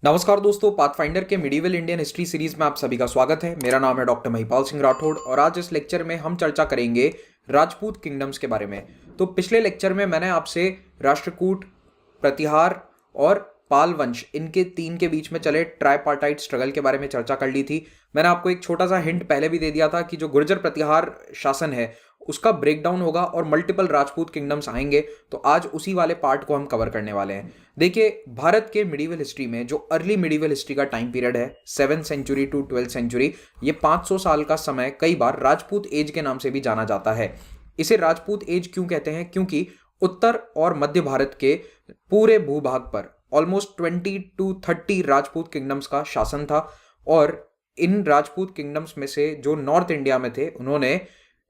नमस्कार दोस्तों, पाथफाइंडर के मिडीवल इंडियन हिस्ट्री सीरीज में आप सभी का स्वागत है। मेरा नाम है डॉक्टर महिपाल सिंह राठौड़ और आज इस लेक्चर में हम चर्चा करेंगे राजपूत किंगडम्स के बारे में। तो पिछले लेक्चर में मैंने आपसे राष्ट्रकूट, प्रतिहार और पाल वंश, इनके तीन के बीच में चले ट्राइपार्टाइट स्ट्रगल के बारे में चर्चा कर ली थी। मैंने आपको एक छोटा सा हिंट पहले भी दे दिया था कि जो गुर्जर प्रतिहार शासन है उसका ब्रेकडाउन होगा और मल्टीपल राजपूत किंगडम्स आएंगे। तो आज उसी वाले पार्ट को हम कवर करने वाले हैं। देखिए, भारत के मिडीवल हिस्ट्री में जो अर्ली मिडीवल हिस्ट्री का टाइम पीरियड है 7th century to 12th century, ये 500 साल का समय कई बार राजपूत एज के नाम से भी जाना जाता है। इसे राजपूत एज क्यों कहते हैं? क्योंकि उत्तर और मध्य भारत के पूरे भूभाग पर ऑलमोस्ट 20 to 30 राजपूत किंगडम्स का शासन था और इन राजपूत किंगडम्स में से जो नॉर्थ इंडिया में थे उन्होंने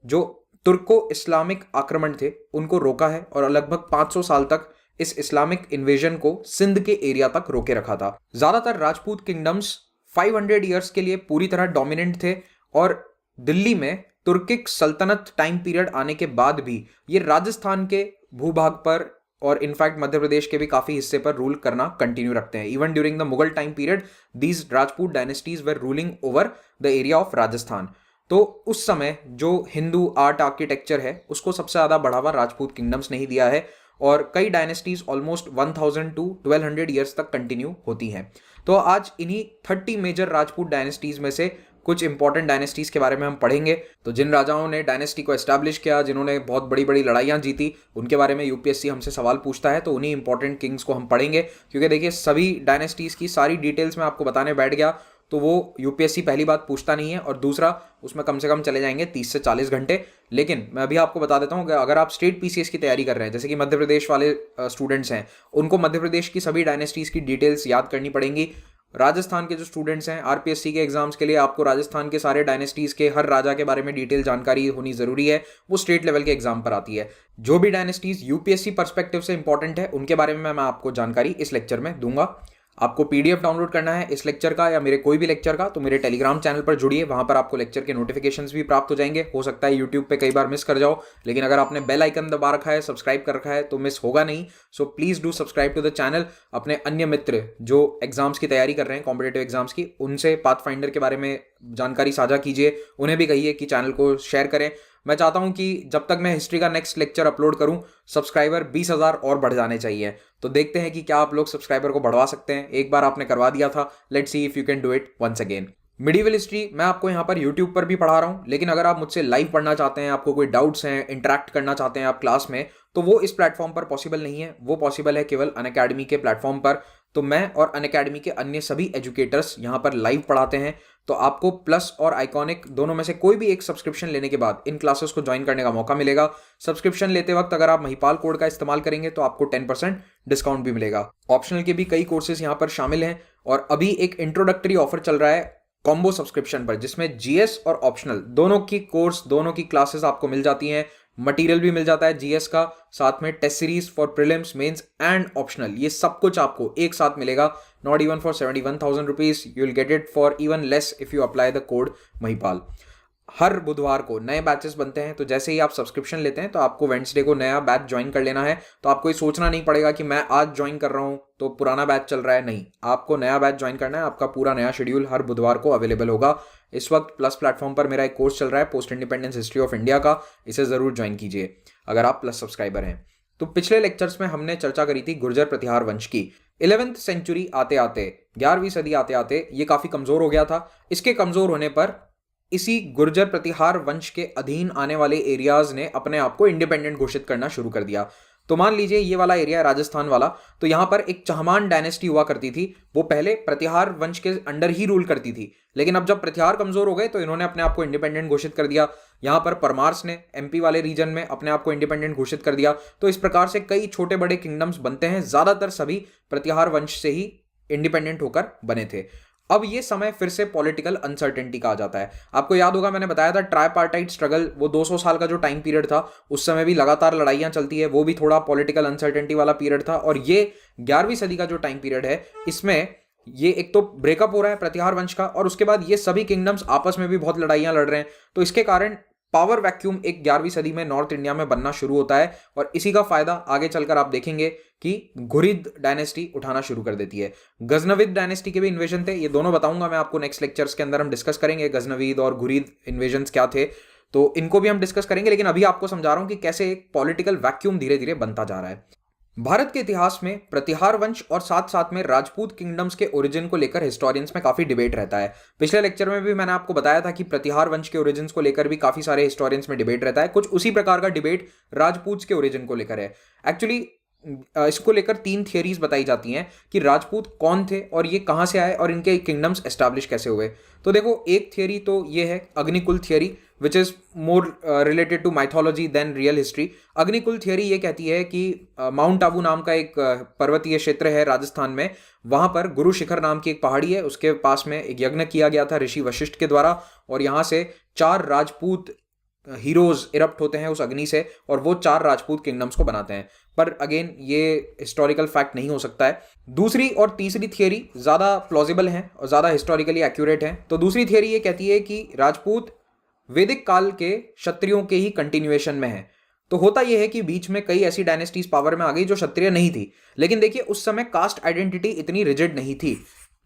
जो तुर्को इस्लामिक आक्रमण थे उनको रोका है और लगभग 500 साल तक इस इस्लामिक इन्वेजन को सिंध के एरिया तक रोके रखा था। ज्यादातर राजपूत किंगडम्स 500 ईयर्स के लिए पूरी तरह डोमिनेंट थे और दिल्ली में तुर्किक सल्तनत टाइम पीरियड आने के बाद भी ये राजस्थान के भूभाग पर और इनफैक्ट मध्य प्रदेश के भी काफी हिस्से पर रूल करना कंटिन्यू रखते हैं। Even during the Mughal time period these Rajput dynasties were ruling over the area of Rajasthan. तो उस समय जो हिंदू आर्ट आर्किटेक्चर है उसको सबसे ज्यादा बढ़ावा राजपूत किंगडम्स ने ही दिया है और कई डायनेस्टीज ऑलमोस्ट 1000 to 1200 ईयर्स तक कंटिन्यू होती हैं। तो आज इन्हीं 30 मेजर राजपूत डायनेस्टीज में से कुछ इंपॉर्टेंट डायनेस्टीज के बारे में हम पढ़ेंगे। तो जिन राजाओं ने डायनेस्टी को एस्टैब्लिश किया, जिन्होंने बहुत बड़ी बड़ी लड़ाइयां जीती, उनके बारे में यूपीएससी हमसे सवाल पूछता है, तो उन्हीं इंपॉर्टेंट किंग्स को हम पढ़ेंगे। क्योंकि देखिए, सभी डायनेस्टीज की सारी डिटेल्स में आपको बताने बैठ गया तो वो यूपीएससी पहली बात पूछता नहीं है और दूसरा उसमें कम से कम चले जाएंगे 30 से 40 घंटे। लेकिन मैं अभी आपको बता देता हूं कि अगर आप स्टेट पीसीएस की तैयारी कर रहे हैं, जैसे कि मध्य प्रदेश वाले स्टूडेंट्स हैं, उनको मध्य प्रदेश की सभी डायनेस्टीज की डिटेल्स याद करनी पड़ेंगी। राजस्थान के जो स्टूडेंट्स हैं आरपीएससी के एग्जाम्स के लिए, आपको राजस्थान के सारे डायनेस्टीज के हर राजा के बारे में डिटेल जानकारी होनी जरूरी है, वो स्टेट लेवल के एग्जाम पर आती है। जो भी डायनेस्टीज यूपीएससी पर्सपेक्टिव से इंपॉर्टेंट है उनके बारे में मैं आपको जानकारी इस लेक्चर में दूंगा। आपको पीडीएफ डाउनलोड करना है इस लेक्चर का या मेरे कोई भी लेक्चर का, तो मेरे टेलीग्राम चैनल पर जुड़िए, वहां पर आपको लेक्चर के नोटिफिकेशंस भी प्राप्त हो जाएंगे। हो सकता है यूट्यूब पे कई बार मिस कर जाओ, लेकिन अगर आपने बेल आइकन दबा रखा है, सब्सक्राइब कर रखा है, तो मिस होगा नहीं। So please do subscribe to the channel. अपने अन्य मित्र जो एग्जाम्स की तैयारी कर रहे हैं, कॉम्पिटेटिव एग्जाम्स की, उनसे पाथफाइंडर के बारे में जानकारी साझा कीजिए। उन्हें भी कहिए कि चैनल को शेयर करें। मैं चाहता हूं कि जब तक मैं हिस्ट्री का नेक्स्ट लेक्चर अपलोड करूं, सब्सक्राइबर 20,000 और बढ़ जाने चाहिए। तो देखते हैं कि क्या आप लोग सब्सक्राइबर को बढ़वा सकते हैं। एक बार आपने करवा दिया था, let's see if you can do it once again. Medieval history मैं आपको यहाँ पर यूट्यूब पर भी पढ़ा रहा हूँ, लेकिन अगर आप मुझसे लाइव पढ़ना चाहते हैं, आपको कोई डाउट्स हैं, इंटरेक्ट करना चाहते हैं आप क्लास में, तो वो इस प्लेटफॉर्म पर पॉसिबल नहीं है। वो पॉसिबल है केवल अनअकैडमी के प्लेटफॉर्म पर। तो मैं और अनअकैडमी के अन्य सभी एजुकेटर्स यहाँ पर लाइव पढ़ाते हैं। तो आपको प्लस और आइकॉनिक दोनों में से कोई भी एक सब्सक्रिप्शन लेने के बाद इन क्लासेस को ज्वाइन करने का मौका मिलेगा। सब्सक्रिप्शन लेते वक्त अगर आप महिपाल कोड का इस्तेमाल करेंगे तो आपको 10% डिस्काउंट भी मिलेगा। ऑप्शनल के भी कई कोर्सेज यहाँ पर शामिल हैं और अभी एक इंट्रोडक्टरी ऑफर चल रहा है कॉम्बो सब्सक्रिप्शन पर, जिसमें जीएस और ऑप्शनल दोनों की कोर्स, दोनों की क्लासेस आपको मिल जाती हैं। मटेरियल भी मिल जाता है जीएस का, साथ में test series for prelims, mains and optional. ये सब कुछ आपको एक साथ मिलेगा। Not even for 71,000 rupees, you will get it for even less if you apply the code Mahipal. हर बुधवार को नए बैचेस बनते हैं, तो जैसे ही आप सब्सक्रिप्शन लेते हैं तो आपको वेडनेसडे को नया बैच ज्वाइन कर लेना है। तो आपको ये सोचना नहीं पड़ेगा कि मैं आज ज्वाइन कर रहा हूं तो पुराना बैच चल रहा है। नहीं, आपको नया बैच ज्वाइन करना है। आपका पूरा नया शेड्यूल हर बुधवार को अवेलेबल होगा। इस वक्त प्लस प्लेटफॉर्म पर मेरा एक कोर्स चल रहा है post independence history of India का, इसे जरूर ज्वाइन कीजिए अगर आप प्लस सब्सक्राइबर हैं। तो पिछले लेक्चर्स में हमने चर्चा करी थी गुर्जर प्रतिहार वंश की। 11th सेंचुरी आते आते, 11वीं सदी आते आते ये काफी कमजोर हो गया था। इसके कमजोर होने पर इसी गुर्जर प्रतिहार वंश के अधीन आने वाले एरियाज ने अपने आप को इंडिपेंडेंट घोषित करना शुरू कर दिया। तो मान लीजिए ये वाला एरिया है राजस्थान वाला, तो यहां पर एक चहमान डायनेस्टी हुआ करती थी। वो पहले प्रतिहार वंश के अंडर ही रूल करती थी, लेकिन अब जब प्रतिहार कमजोर हो गए तो इन्होंने अपने आप को इंडिपेंडेंट घोषित कर दिया। यहां पर परमार्स ने एमपी वाले रीजन में अपने आप को इंडिपेंडेंट घोषित कर दिया। तो इस प्रकार से कई छोटे बड़े किंगडम्स बनते हैं, ज्यादातर सभी प्रतिहार वंश से ही इंडिपेंडेंट होकर बने थे। अब ये समय फिर से पॉलिटिकल अनसर्टेनिटी का आ जाता है। आपको याद होगा मैंने बताया था ट्राइपार्टाइट स्ट्रगल, वो 200 साल का जो टाइम पीरियड था, उस समय भी लगातार लड़ाइयां चलती है, वो भी थोड़ा पॉलिटिकल अनसर्टेनिटी वाला पीरियड था। और ये 11वीं सदी का जो टाइम पीरियड है, इसमें ये एक तो ब्रेकअप हो रहा है प्रतिहार वंश का, और उसके बाद ये सभी किंगडम्स आपस में भी बहुत लड़ाइयां लड़ रहे हैं। तो इसके कारण पावर वैक्यूम एक 11वीं सदी में नॉर्थ इंडिया में बनना शुरू होता है और इसी का फायदा आगे चलकर आप देखेंगे कि घुरिद डायनेस्टी उठाना शुरू कर देती है। गजनविद डायनेस्टी के भी इन्वेजन थे, ये दोनों बताऊंगा मैं आपको नेक्स्ट लेक्चर्स के अंदर, हम डिस्कस करेंगे गजनविद और घुरिद इन्वेजन्स क्या थे, तो इनको भी हम डिस्कस करेंगे। लेकिन अभी आपको समझा रहा हूं कि कैसे एक पॉलिटिकल वैक्यूम धीरे धीरे बनता जा रहा है। भारत के इतिहास में प्रतिहार वंश और साथ साथ में राजपूत किंगडम्स के ओरिजिन को लेकर हिस्टोरियंस में काफी डिबेट रहता है। पिछले लेक्चर में भी मैंने आपको बताया था कि प्रतिहार वंश के ओरिजिन को लेकर भी काफी सारे हिस्टोरियंस में डिबेट रहता है। कुछ उसी प्रकार का डिबेट राजपूत के ओरिजिन को लेकर है। एक्चुअली इसको लेकर 3 थियरीज बताई जाती हैं कि राजपूत कौन थे और ये कहां से आए और इनके किंगडम्स एस्टैब्लिश कैसे हुए। तो देखो, एक थियरी तो ये है Agnikul theory, which is more related to mythology than real history. Agnikul theory ये कहती है कि माउंट आबू नाम का एक पर्वतीय क्षेत्र है राजस्थान में, वहां पर गुरु शिखर नाम की एक पहाड़ी है, उसके पास में एक यज्ञ किया गया था ऋषि वशिष्ठ के द्वारा, और यहां से 4 राजपूत हीरोज इरप्ट होते हैं उस अग्नि से, और वो 4 राजपूत किंगडम्स को बनाते हैं। पर अगेन ये हिस्टोरिकल फैक्ट नहीं हो सकता है। दूसरी और तीसरी थियरी ज्यादा प्लॉजिबल हैं और ज्यादा हिस्टोरिकली एक्यूरेट हैं। तो दूसरी थियरी ये कहती है कि राजपूत वैदिक काल के क्षत्रियों के ही कंटिन्यूएशन में है। तो होता यह है कि बीच में कई ऐसी डायनेस्टीज पावर में आ गई जो क्षत्रिय नहीं थी, लेकिन देखिए उस समय कास्ट आइडेंटिटी इतनी रिजिड नहीं थी।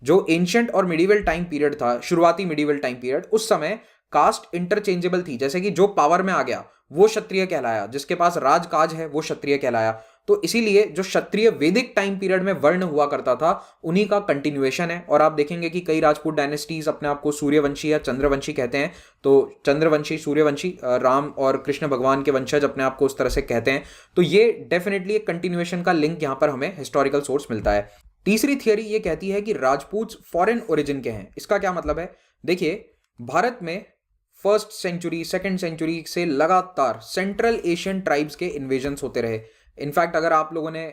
जो एंशिएंट और मिडिवल टाइम पीरियड था, शुरुआती मिडिवल टाइम पीरियड, उस समय कास्ट इंटरचेंजेबल थी। जैसे कि जो पावर में आ गया वो क्षत्रिय कहलाया, जिसके पास राजकाज है वो क्षत्रिय कहलाया। तो इसीलिए जो क्षत्रिय वैदिक टाइम पीरियड में वर्ण हुआ करता था उन्हीं का कंटिन्यूएशन है। और आप देखेंगे कि कई राजपूत डायनेस्टीज अपने आप को सूर्यवंशी या चंद्रवंशी कहते हैं। तो चंद्रवंशी, सूर्यवंशी, राम और कृष्ण भगवान के वंशज अपने आप को उस तरह से कहते हैं। तो ये डेफिनेटली एक कंटिन्यूएशन का लिंक यहां पर हमें हिस्टोरिकल सोर्स मिलता है। तीसरी थियरी ये कहती है कि राजपूत फॉरेन ओरिजिन के हैं। इसका क्या मतलब है? देखिए, भारत में 1st सेंचुरी 2nd सेंचुरी से लगातार सेंट्रल एशियन ट्राइब्स के इन्वेजन्स होते रहे। इनफैक्ट अगर आप लोगों ने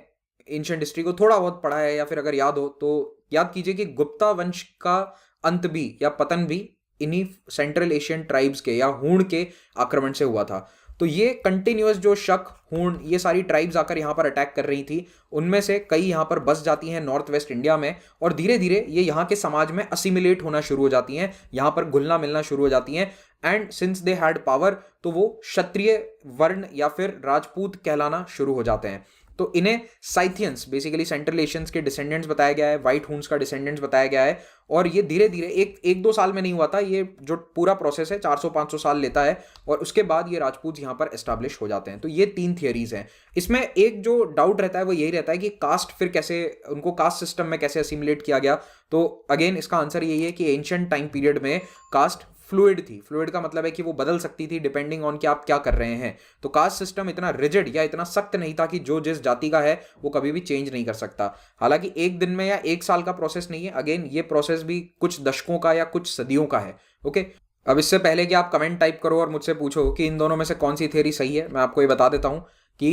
एंशिएंट हिस्ट्री को थोड़ा बहुत पढ़ा है या फिर अगर याद हो तो याद कीजिए कि गुप्ता वंश का अंत भी या पतन भी इन्हीं सेंट्रल एशियन ट्राइब्स के या हूण के आक्रमण से हुआ था। तो ये कंटिन्यूअस जो शक, हूण, ये सारी ट्राइब्स आकर यहाँ पर अटैक कर रही थी, उनमें से कई यहाँ पर बस जाती हैं नॉर्थ वेस्ट इंडिया में, और धीरे धीरे ये यहाँ के समाज में असिमिलेट होना शुरू हो जाती हैं, यहाँ पर घुलना मिलना शुरू हो जाती हैं। And since they had power, तो वो क्षत्रिय वर्ण या फिर राजपूत कहलाना शुरू हो जाते हैं। तो इन्हें साइथियंस, बेसिकली सेंट्रल एशियंस के डिसेंडेंट्स बताया गया है, व्हाइट हून्स का डिसेंडेंट्स बताया गया है। और ये धीरे धीरे एक 2 साल में नहीं हुआ था, ये जो पूरा प्रोसेस है 400-500 साल लेता है, और उसके बाद ये राजपूत यहाँ पर एस्टैब्लिश हो जाते हैं। तो ये 3 थियरीज हैं। इसमें एक जो डाउट रहता है वो यही रहता है कि कास्ट फिर कैसे, उनको कास्ट सिस्टम में कैसे असिमिलेट किया गया। तो अगेन इसका आंसर यही है कि एंशिएंट टाइम पीरियड में कास्ट फ्लूइड थी। फ्लूइड का मतलब है कि वो बदल सकती थी डिपेंडिंग ऑन कि आप क्या कर रहे हैं। तो कास्ट सिस्टम इतना रिजिड या इतना सख्त नहीं था कि जो जिस जाति का है वो कभी भी चेंज नहीं कर सकता। हालांकि एक दिन में या 1 साल का प्रोसेस नहीं है, अगेन ये प्रोसेस भी कुछ दशकों का या कुछ सदियों का है। ओके, अब इससे पहले कि आप कमेंट टाइप करो और मुझसे पूछो कि इन दोनों में से कौन सी थियरी सही है, मैं आपको ये बता देता हूं कि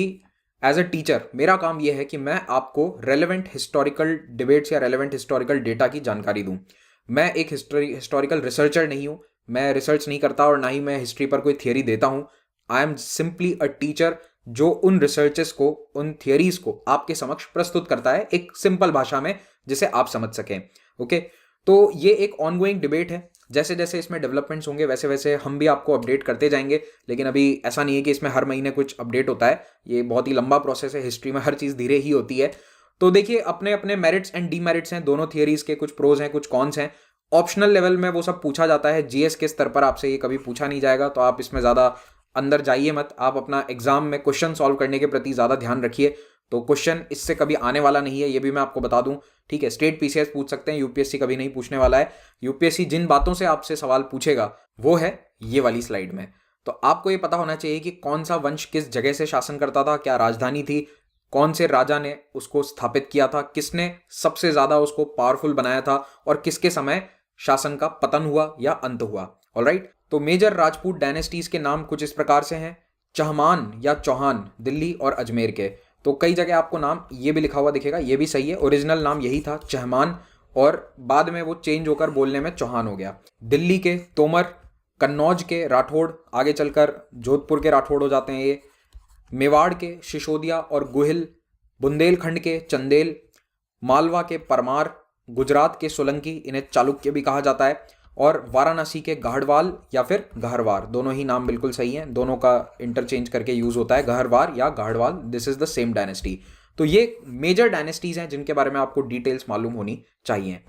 एज अ टीचर मेरा काम यह है कि मैं आपको रेलेवेंट हिस्टोरिकल डिबेट्स या रेलेवेंट हिस्टोरिकल डेटा की जानकारी दूं। मैं एक हिस्टोरिकल रिसर्चर नहीं हूं, मैं रिसर्च नहीं करता और ना ही मैं हिस्ट्री पर कोई थियरी देता हूं। I am simply a teacher जो उन रिसर्चेस को, उन थियरीज को आपके समक्ष प्रस्तुत करता है एक सिंपल भाषा में जिसे आप समझ सकें। ओके, तो ये एक ऑनगोइंग डिबेट है। जैसे जैसे इसमें डेवलपमेंट्स होंगे वैसे वैसे हम भी आपको अपडेट करते जाएंगे। लेकिन अभी ऐसा नहीं है कि इसमें हर महीने कुछ अपडेट होता है, ये बहुत ही लंबा प्रोसेस है। हिस्ट्री में हर चीज़ धीरे ही होती है। तो देखिए, अपने अपने मेरिट्स एंड डीमेरिट्स हैं दोनों थियरीज के, कुछ प्रोज हैं कुछ कॉन्स हैं। ऑप्शनल लेवल में वो सब पूछा जाता है, जीएस के स्तर पर आपसे ये कभी पूछा नहीं जाएगा, तो आप इसमें ज़्यादा अंदर जाइए मत। आप अपना एग्जाम में क्वेश्चन सॉल्व करने के प्रति ज़्यादा ध्यान रखिए। तो क्वेश्चन इससे कभी आने वाला नहीं है, ये भी मैं आपको बता दूं। ठीक है, स्टेट पीसीएस पूछ सकते हैं, यूपीएससी कभी नहीं पूछने वाला है। यूपीएससी जिन बातों से आपसे सवाल पूछेगा वो है ये वाली स्लाइड में। तो आपको ये पता होना चाहिए कि कौन सा वंश किस जगह से शासन करता था, क्या राजधानी थी, कौन से राजा ने उसको स्थापित किया था, किसने सबसे ज्यादा उसको पावरफुल बनाया था, और किसके समय शासन का पतन हुआ या अंत हुआ। ऑलराइट, तो मेजर राजपूत डायनेस्टीज के नाम कुछ इस प्रकार से हैं। चहमान या चौहान दिल्ली और अजमेर के। तो कई जगह आपको नाम ये भी लिखा हुआ दिखेगा, ये भी सही है। ओरिजिनल नाम यही था चहमान, और बाद में वो चेंज होकर बोलने में चौहान हो गया। दिल्ली के तोमर, कन्नौज के राठौड़, आगे चलकर जोधपुर के राठौड़ हो जाते हैं ये, मेवाड़ के सिसोदिया और गुहिल, बुंदेलखंड के चंदेल, मालवा के परमार, गुजरात के सोलंकी, इन्हें चालुक्य भी कहा जाता है, और वाराणसी के गढ़वाल या फिर गहरवार, दोनों ही नाम बिल्कुल सही हैं, दोनों का इंटरचेंज करके यूज होता है, गहरवार या Garhwal, this is the same dynasty. तो ये मेजर डायनेस्टीज हैं जिनके बारे में आपको डिटेल्स मालूम होनी चाहिए।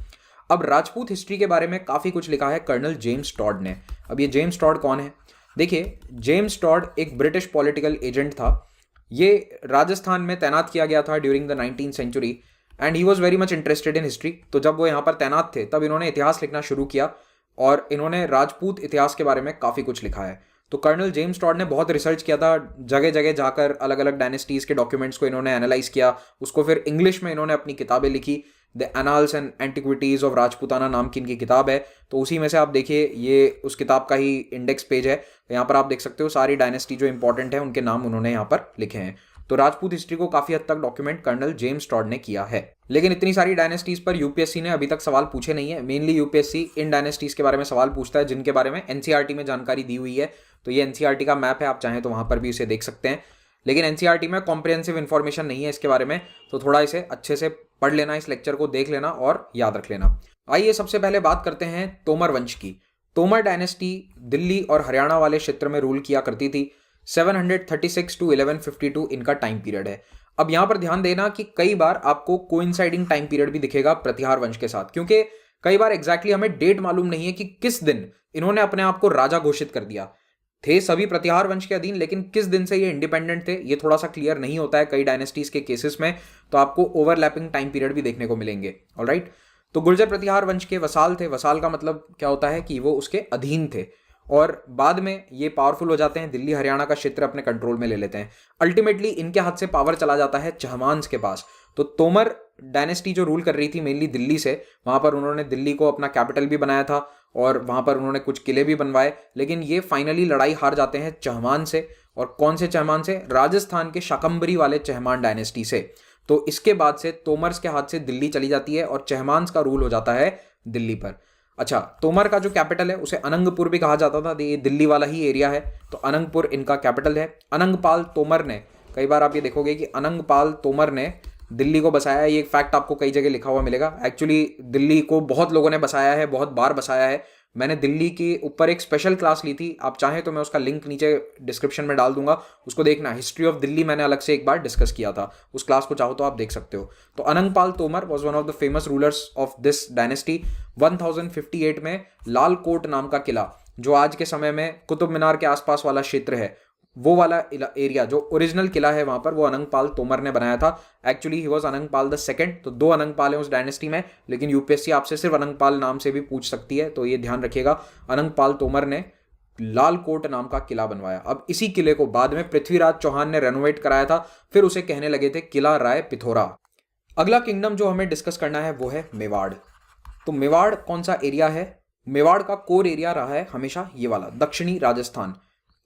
अब राजपूत हिस्ट्री के बारे में काफ़ी कुछ लिखा है कर्नल जेम्स टॉड ने। अब ये जेम्स टॉड कौन है? देखिए, जेम्स टॉड एक ब्रिटिश पॉलिटिकल एजेंट था। ये राजस्थान में तैनात किया गया था during the 19th century and he was very much interested in history. तो जब वो यहाँ पर तैनात थे तब इन्होंने इतिहास लिखना शुरू किया और इन्होंने राजपूत इतिहास के बारे में काफ़ी कुछ लिखा है। तो कर्नल जेम्स टॉड ने बहुत रिसर्च किया था, जगह जगह जाकर अलग अलग डायनेस्टीज़ के डॉक्यूमेंट्स को इन्होंने एनालाइज किया, उसको फिर इंग्लिश में इन्होंने अपनी किताबें लिखी। The annals and antiquities of Rajputana नाम की इनकी किताब है। तो उसी में से आप देखिए, ये उस किताब का ही इंडेक्स पेज है। तो यहाँ पर आप देख सकते हो सारी डायनेस्टी जो इंपॉर्टेंट है उनके नाम उन्होंने यहाँ पर लिखे हैं। तो राजपूत हिस्ट्री को काफ़ी हद तक डॉक्यूमेंट कर्नल जेम्स टॉड ने किया है। लेकिन इतनी सारी डायनेस्टीज़ पर यूपीएससी ने अभी तक सवाल पूछे नहीं है। मेनली यूपीएससी इन डायनेस्टीज़ के बारे में सवाल पूछता है जिनके बारे में एनसीईआरटी में जानकारी दी हुई है। तो ये एनसीईआरटी का मैप है, आप चाहें तो वहाँ पर भी इसे देख सकते हैं। लेकिन एनसीईआरटी में कॉम्प्रिहेंसिव इन्फॉर्मेशन नहीं है इसके बारे में, तो थोड़ा इसे अच्छे से पढ़ लेना, इस लेक्चर को देख लेना और याद रख लेना। आइए सबसे पहले बात करते हैं तोमर वंश की। तोमर डायनेस्टी दिल्ली और हरियाणा वाले क्षेत्र में रूल किया करती थी। 736 टू 1152 इनका टाइम पीरियड है। अब यहाँ पर ध्यान देना कि कई बार आपको कोइंसाइडिंग टाइम पीरियड भी दिखेगा प्रतिहार वंश के साथ, क्योंकि कई बार एग्जैक्टली हमें डेट मालूम नहीं है कि किस दिन इन्होंने अपने आप को राजा घोषित कर दिया। थे सभी प्रतिहार वंश के अधीन, लेकिन किस दिन से ये इंडिपेंडेंट थे ये थोड़ा सा क्लियर नहीं होता है कई डायनेस्टीज के केसेस में। तो आपको ओवरलैपिंग टाइम पीरियड भी देखने को मिलेंगे। ऑलराइट, तो गुर्जर प्रतिहार वंश के वसाल थे। वसाल का मतलब क्या होता है कि वो उसके अधीन थे और बाद में ये पावरफुल हो जाते हैं, दिल्ली हरियाणा का क्षेत्र अपने कंट्रोल में ले लेते हैं। अल्टीमेटली इनके हाथ से पावर चला जाता है चहमांस के पास। तो तोमर डायनेस्टी जो रूल कर रही थी मेनली दिल्ली से, वहां पर उन्होंने दिल्ली को अपना कैपिटल भी बनाया था और वहां पर उन्होंने कुछ किले भी बनवाए। लेकिन ये फाइनली लड़ाई हार जाते हैं चहमान से। और कौन से चहमान से? राजस्थान के शाकंभरी वाले चहमान डायनेस्टी से। तो इसके बाद से तोमर्स के हाथ से दिल्ली चली जाती है और चहमांस का रूल हो जाता है दिल्ली पर। अच्छा, तोमर का जो कैपिटल है उसे अनंगपुर भी कहा जाता था, ये दिल्ली वाला ही एरिया है। तो अनंगपुर इनका कैपिटल है। अनंगपाल तोमर ने, कई बार आप ये देखोगे कि अनंगपाल तोमर ने दिल्ली को बसाया। ये एक फैक्ट आपको कई जगह लिखा हुआ मिलेगा। एक्चुअली दिल्ली को बहुत लोगों ने बसाया है, बहुत बार बसाया है। मैंने दिल्ली के ऊपर एक स्पेशल क्लास ली थी, आप चाहें तो मैं उसका लिंक नीचे डिस्क्रिप्शन में डाल दूंगा, उसको देखना। हिस्ट्री ऑफ दिल्ली मैंने अलग से एक बार डिस्कस किया था, उस क्लास को चाहो तो आप देख सकते हो। तो Anangpal Tomar was one of the famous rulers of this dynasty. 1058 में लाल कोट नाम का किला, जो आज के समय में कुतुब मीनार के आसपास वाला क्षेत्र है, वो वाला एरिया जो ओरिजिनल किला है वहां पर, वो अनंगपाल तोमर ने बनाया था। Actually he was Anangpal the second. तो 2 अनंगपाल हैं उस डायनेस्टी में, लेकिन यूपीएससी आपसे सिर्फ अनंगपाल नाम से भी पूछ सकती है, तो ये ध्यान रखिएगा। अनंगपाल तोमर ने लाल कोट नाम का किला बनवाया। अब इसी किले को बाद में पृथ्वीराज चौहान ने रेनोवेट कराया था, फिर उसे कहने लगे थे किला राय पिथौरा। अगला किंगडम जो हमें डिस्कस करना है वो है मेवाड़। तो मेवाड़ कौन सा एरिया है? मेवाड़ का कोर एरिया रहा है हमेशा ये वाला दक्षिणी राजस्थान।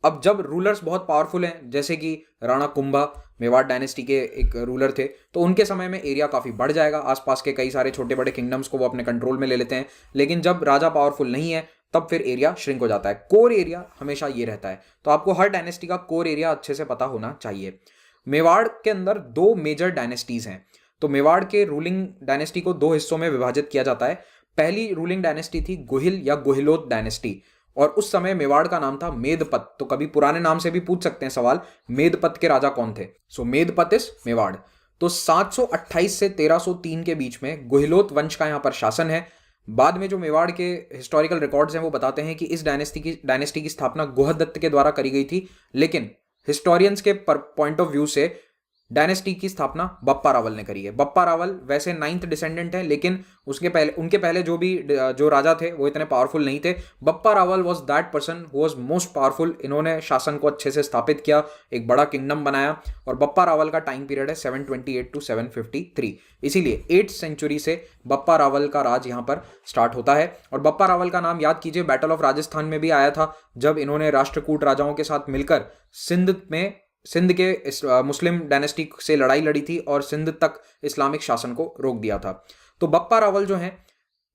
अब जब रूलर्स बहुत पावरफुल हैं, जैसे कि राणा कुंभा मेवाड़ डायनेस्टी के एक रूलर थे, तो उनके समय में एरिया काफ़ी बढ़ जाएगा। आसपास के कई सारे छोटे बड़े किंगडम्स को वो अपने कंट्रोल में ले लेते हैं। लेकिन जब राजा पावरफुल नहीं है तब फिर एरिया श्रिंक हो जाता है। कोर एरिया हमेशा ये रहता है। तो आपको हर डायनेस्टी का कोर एरिया अच्छे से पता होना चाहिए। मेवाड़ के अंदर 2 मेजर डायनेस्टीज हैं। तो मेवाड़ के रूलिंग डायनेस्टी को 2 हिस्सों में विभाजित किया जाता है। पहली रूलिंग डायनेस्टी थी गोहिल या गोहिलोत डायनेस्टी, और उस समय मेवाड़ का नाम था मेदपत। तो कभी पुराने नाम से भी पूछ सकते हैं सवाल, मेदपत के राजा कौन थे? सो मेदपत इज मेवाड़। तो 728 से 1303 के बीच में गोहिलोत वंश का यहाँ पर शासन है। बाद में जो मेवाड़ के हिस्टोरिकल रिकॉर्ड्स हैं वो बताते हैं कि इस डायनेस्टी की स्थापना गोहदत्त के द्वारा करी गई थी। लेकिन हिस्टोरियंस के पॉइंट ऑफ व्यू से डायनेस्टी की स्थापना बप्पा रावल ने करी है। बप्पा रावल वैसे 9th डिसेंडेंट है, लेकिन उनके पहले जो राजा थे वो इतने पावरफुल नहीं थे। Bappa Rawal was that person who was most powerful. इन्होंने शासन को अच्छे से स्थापित किया, एक बड़ा किंगडम बनाया। और बप्पा रावल का टाइम पीरियड है 728 टू 753। इसीलिए 8th सेंचुरी से बप्पा रावल का राज यहाँ पर स्टार्ट होता है। और बप्पा रावल का नाम याद कीजिए, बैटल ऑफ राजस्थान में भी आया था, जब इन्होंने राष्ट्रकूट राजाओं के साथ मिलकर सिंध के मुस्लिम डायनेस्टी से लड़ाई लड़ी थी और सिंध तक इस्लामिक शासन को रोक दिया था। तो बप्पा रावल जो हैं,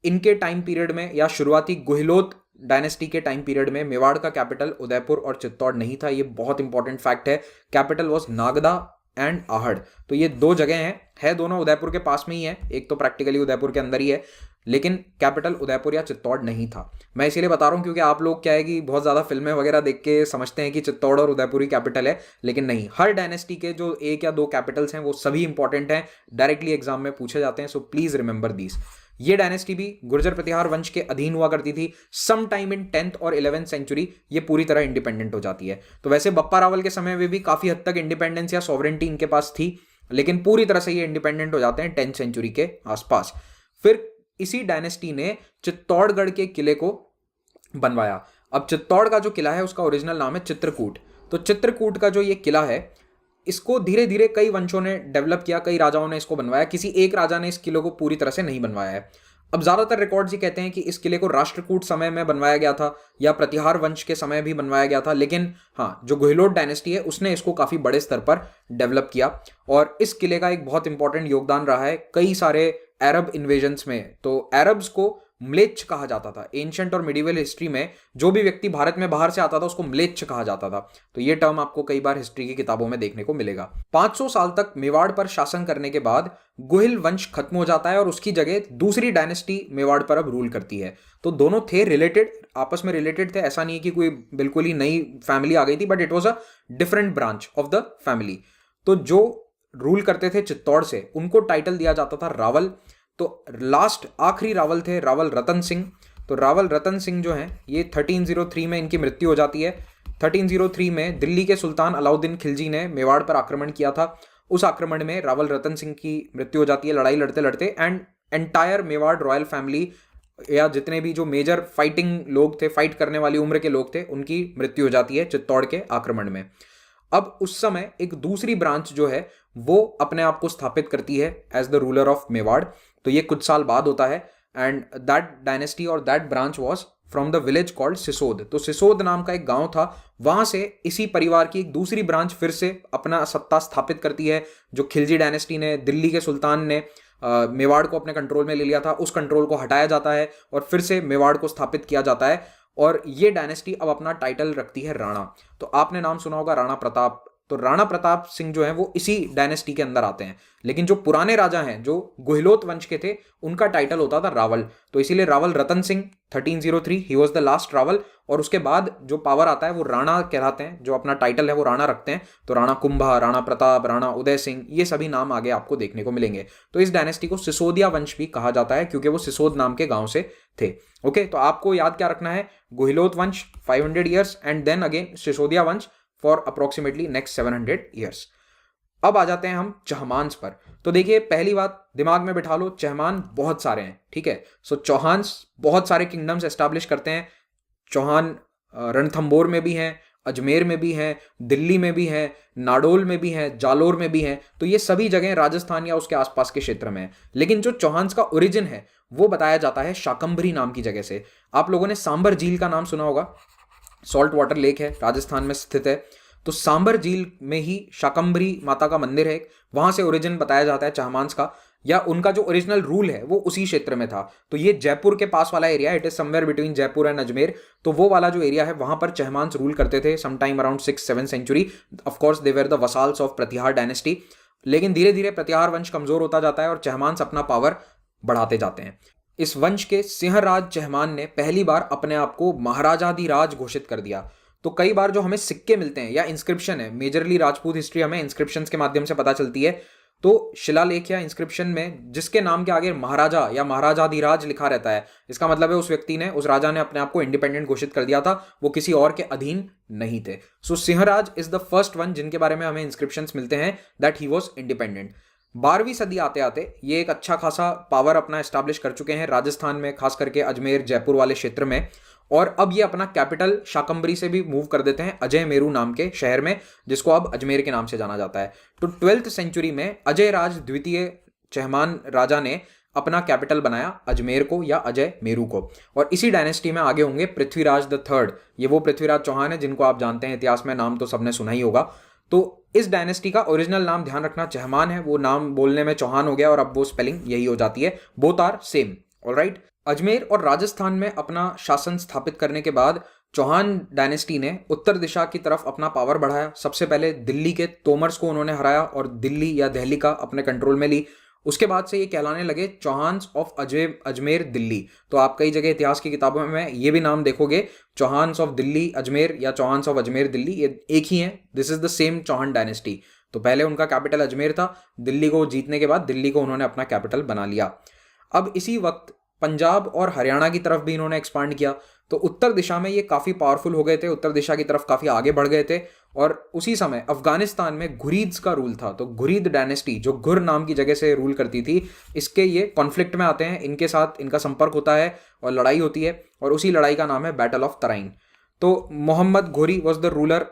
इनके टाइम पीरियड में या शुरुआती गुहिलोत डायनेस्टी के टाइम पीरियड में मेवाड़ का कैपिटल उदयपुर और चित्तौड़ नहीं था। ये बहुत इंपॉर्टेंट फैक्ट है। Capital was Nagda and Ahar. तो ये 2 जगह हैं, दोनों उदयपुर के पास में ही है। एक तो प्रैक्टिकली उदयपुर के अंदर ही है। लेकिन कैपिटल उदयपुर या चित्तौड़ नहीं था। मैं इसीलिए बता रहा हूँ क्योंकि आप लोग क्या है कि बहुत ज़्यादा फिल्में वगैरह देख के समझते हैं कि चित्तौड़ और उदयपुर ही कैपिटल है, लेकिन नहीं, हर डायनेस्टी के जो एक या दो कैपिटल्स हैं वो सभी इंपॉर्टेंट हैं, डायरेक्टली एग्जाम में पूछे जाते हैं, सो प्लीज रिमेंबर दीज। ये डायनेस्टी भी गुर्जर प्रतिहार वंश के अधीन हुआ करती थी। सम टाइम इन 10th और 11th सेंचुरी ये पूरी तरह इंडिपेंडेंट हो जाती है। तो वैसे बप्पा रावल के समय में भी काफी हद तक इंडिपेंडेंस या सॉवरेंटी इनके पास थी, लेकिन पूरी तरह से ये इंडिपेंडेंट हो जाते हैं 10th सेंचुरी के आसपास। फिर इसी डायनेस्टी ने चित्तौड़गढ़ के किले को बनवाया। अब चित्तौड़ का जो किला है उसका ओरिजिनल नाम है चित्रकूट। तो चित्रकूट का जो ये किला है इसको धीरे धीरे कई वंशों ने डेवलप किया, कई राजाओं ने इसको बनवाया, किसी एक राजा ने इस किले को पूरी तरह से नहीं बनवाया है। अब ज्यादातर रिकॉर्ड्स ये कहते हैं कि इस किले को राष्ट्रकूट समय में बनवाया गया था या प्रतिहार वंश के समय भी बनवाया गया था, लेकिन हाँ, जो गुहिलोट डायनेस्टी है उसने इसको काफी बड़े स्तर पर डेवलप किया। और इस किले का एक बहुत इंपॉर्टेंट योगदान रहा है कई सारे अरब इन्वेजन्स में। तो अरब्स को म्लेच्छ कहा जाता था। एंशिएंट और मिडिवल हिस्ट्री में जो भी व्यक्ति भारत में बाहर से आता था उसको म्लेच्छ कहा जाता था। तो ये टर्म आपको कई बार हिस्ट्री की किताबों में देखने को मिलेगा। 500 साल तक मेवाड़ पर शासन करने के बाद गुहिल वंश खत्म हो जाता है और उसकी जगह दूसरी डायनेस्टी मेवाड़ पर अब रूल करती है। तो दोनों थे रिलेटेड, आपस में रिलेटेड थे, ऐसा नहीं है कि कोई बिल्कुल ही नई फैमिली आ गई थी, but it was a different branch of the family. तो जो रूल करते थे चित्तौड़ से उनको टाइटल दिया जाता था रावल। तो लास्ट आखिरी रावल थे रावल रतन सिंह। तो रावल रतन सिंह जो हैं ये 1303 में इनकी मृत्यु हो जाती है। 1303 में दिल्ली के सुल्तान अलाउद्दीन खिलजी ने मेवाड़ पर आक्रमण किया था। उस आक्रमण में रावल रतन सिंह की मृत्यु हो जाती है लड़ाई लड़ते लड़ते। And entire Mewar royal family या जितने भी जो मेजर फाइटिंग लोग थे, फाइट करने वाली उम्र के लोग थे, उनकी मृत्यु हो जाती है चित्तौड़ के आक्रमण में। अब उस समय एक दूसरी ब्रांच जो है वो अपने आप को स्थापित करती है as the ruler of Mewar. तो ये कुछ साल बाद होता है एंड दैट डायनेस्टी और that branch was from the village called Sisod. तो सिसोद नाम का एक गांव था, वहां से इसी परिवार की एक दूसरी ब्रांच फिर से अपना सत्ता स्थापित करती है। जो खिलजी डायनेस्टी ने, दिल्ली के सुल्तान ने मेवाड़ को अपने कंट्रोल में ले लिया था, उस कंट्रोल को हटाया जाता है और फिर से मेवाड़ को स्थापित किया जाता है। और ये डायनेस्टी अब अपना टाइटल रखती है राणा। तो आपने नाम सुना होगा राणा प्रताप। तो राणा प्रताप सिंह जो है वो इसी डायनेस्टी के अंदर आते हैं, लेकिन जो पुराने राजा हैं जो गुहिलोत वंश के थे उनका टाइटल होता था रावल। तो इसीलिए रावल रतन सिंह 1303 ही वॉज द लास्ट रावल। और उसके बाद जो पावर आता है वो राणा कहलाते हैं, जो अपना टाइटल है वो राणा रखते हैं। तो राणा कुंभा, राणा प्रताप, राणा उदय सिंह, ये सभी नाम आगे आपको देखने को मिलेंगे। तो इस डायनेस्टी को सिसोदिया वंश भी कहा जाता है क्योंकि वो सिसोद नाम के गांव से थे। ओके, तो आपको याद क्या रखना है, गुहिलोत वंश 500 years and then again Sisodia वंश फॉर अप्रोक्सीमेटली नेक्स्ट 700 ईयर्स। अब आ जाते हैं हम चहमांस पर। तो देखिए, पहली बात दिमाग में बिठा लो, चहमान बहुत सारे हैं, ठीक है। सो चौहान्स बहुत सारे किंगडम्स एस्टैब्लिश करते हैं। चौहान रणथंबोर में भी हैं, अजमेर में भी हैं, दिल्ली में भी हैं, नाडोल में भी हैं, जालोर में भी हैं। तो ये सभी जगह राजस्थान या उसके आसपास के क्षेत्र में है। लेकिन जो चौहान्स का ओरिजिन है वो बताया जाता है शाकंभरी नाम की जगह से। आप लोगों ने सांबर झील का नाम सुना होगा, सॉल्ट वाटर लेक है, राजस्थान में स्थित है। तो सांबर झील में ही शाकंभरी माता का मंदिर है, वहां से ओरिजिन बताया जाता है चहमांस का, या उनका जो ओरिजिनल रूल है वो उसी क्षेत्र में था। तो ये जयपुर के पास वाला area, it is somewhere between Jaipur and Ajmer. तो वो वाला जो एरिया है वहां पर चहमांस रूल करते थे some time around 6-7 century. Of course they were the vassals of Pratihara dynasty. लेकिन धीरे धीरे प्रतिहार वंश कमजोर होता जाता है और चहमांस अपना पावर बढ़ाते जाते हैं। इस वंश के सिंहराज चहमान ने पहली बार अपने आप को महाराजाधिराज घोषित कर दिया। तो कई बार जो हमें सिक्के मिलते हैं या इंस्क्रिप्शन है, मेजरली राजपूत हिस्ट्री हमें इंस्क्रिप्शंस के माध्यम से पता चलती है। तो शिलालेख या इंस्क्रिप्शन में जिसके नाम के आगे महाराजा या महाराजाधिराज लिखा रहता है, इसका मतलब है उस व्यक्ति ने, उस राजा ने अपने आप को इंडिपेंडेंट घोषित कर दिया था, वो किसी और के अधीन नहीं थे। So Singhraj is the first one जिनके बारे में हमें इंस्क्रिप्शंस मिलते हैं दैट ही वॉज इंडिपेंडेंट। 12वीं सदी आते आते ये एक अच्छा खासा पावर अपना एस्टैब्लिश कर चुके हैं राजस्थान में, खास करके अजमेर जयपुर वाले क्षेत्र में। और अब ये अपना कैपिटल शाकंभरी से भी मूव कर देते हैं अजय मेरू नाम के शहर में, जिसको अब अजमेर के नाम से जाना जाता है। तो 12th सेंचुरी में अजय राज द्वितीय चहमान राजा ने अपना कैपिटल बनाया अजमेर को या अजय मेरू को। और इसी डायनेस्टी में आगे होंगे पृथ्वीराज द थर्ड। ये वो पृथ्वीराज चौहान है जिनको आप जानते हैं, इतिहास में नाम तो सबने सुना ही होगा। तो इस डायनेस्टी का ओरिजिनल नाम ध्यान रखना चहमान है, वो नाम बोलने में चौहान हो गया और अब वो स्पेलिंग यही हो जाती है। Both are same, alright. Ajmer और राजस्थान में अपना शासन स्थापित करने के बाद चौहान डायनेस्टी ने उत्तर दिशा की तरफ अपना पावर बढ़ाया। सबसे पहले दिल्ली के तोमर्स को उन्होंने हराया और दिल्ली या दिल्ली का अपने कंट्रोल में ली। उसके बाद से ये कहलाने लगे चौहान्स ऑफ अजमेर दिल्ली। तो आप कई जगह इतिहास की किताबों में ये भी नाम देखोगे, चौहान्स ऑफ दिल्ली अजमेर या चौहान्स ऑफ अजमेर दिल्ली, ये एक ही है। This is the same Chauhan dynasty. तो पहले उनका कैपिटल अजमेर था, दिल्ली को जीतने के बाद दिल्ली को उन्होंने अपना कैपिटल बना लिया। अब इसी वक्त पंजाब और हरियाणा की तरफ भी इन्होंने एक्सपांड किया। तो उत्तर दिशा में ये काफ़ी पावरफुल हो गए थे, उत्तर दिशा की तरफ काफ़ी आगे बढ़ गए थे। और उसी समय अफगानिस्तान में घुरीद्स का रूल था। तो घुरीद डायनेस्टी जो घुर नाम की जगह से रूल करती थी, इसके ये कॉन्फ्लिक्ट में आते हैं, इनके साथ इनका संपर्क होता है और लड़ाई होती है, और उसी लड़ाई का नाम है बैटल ऑफ तराइन। तो मोहम्मद घोरी was the ruler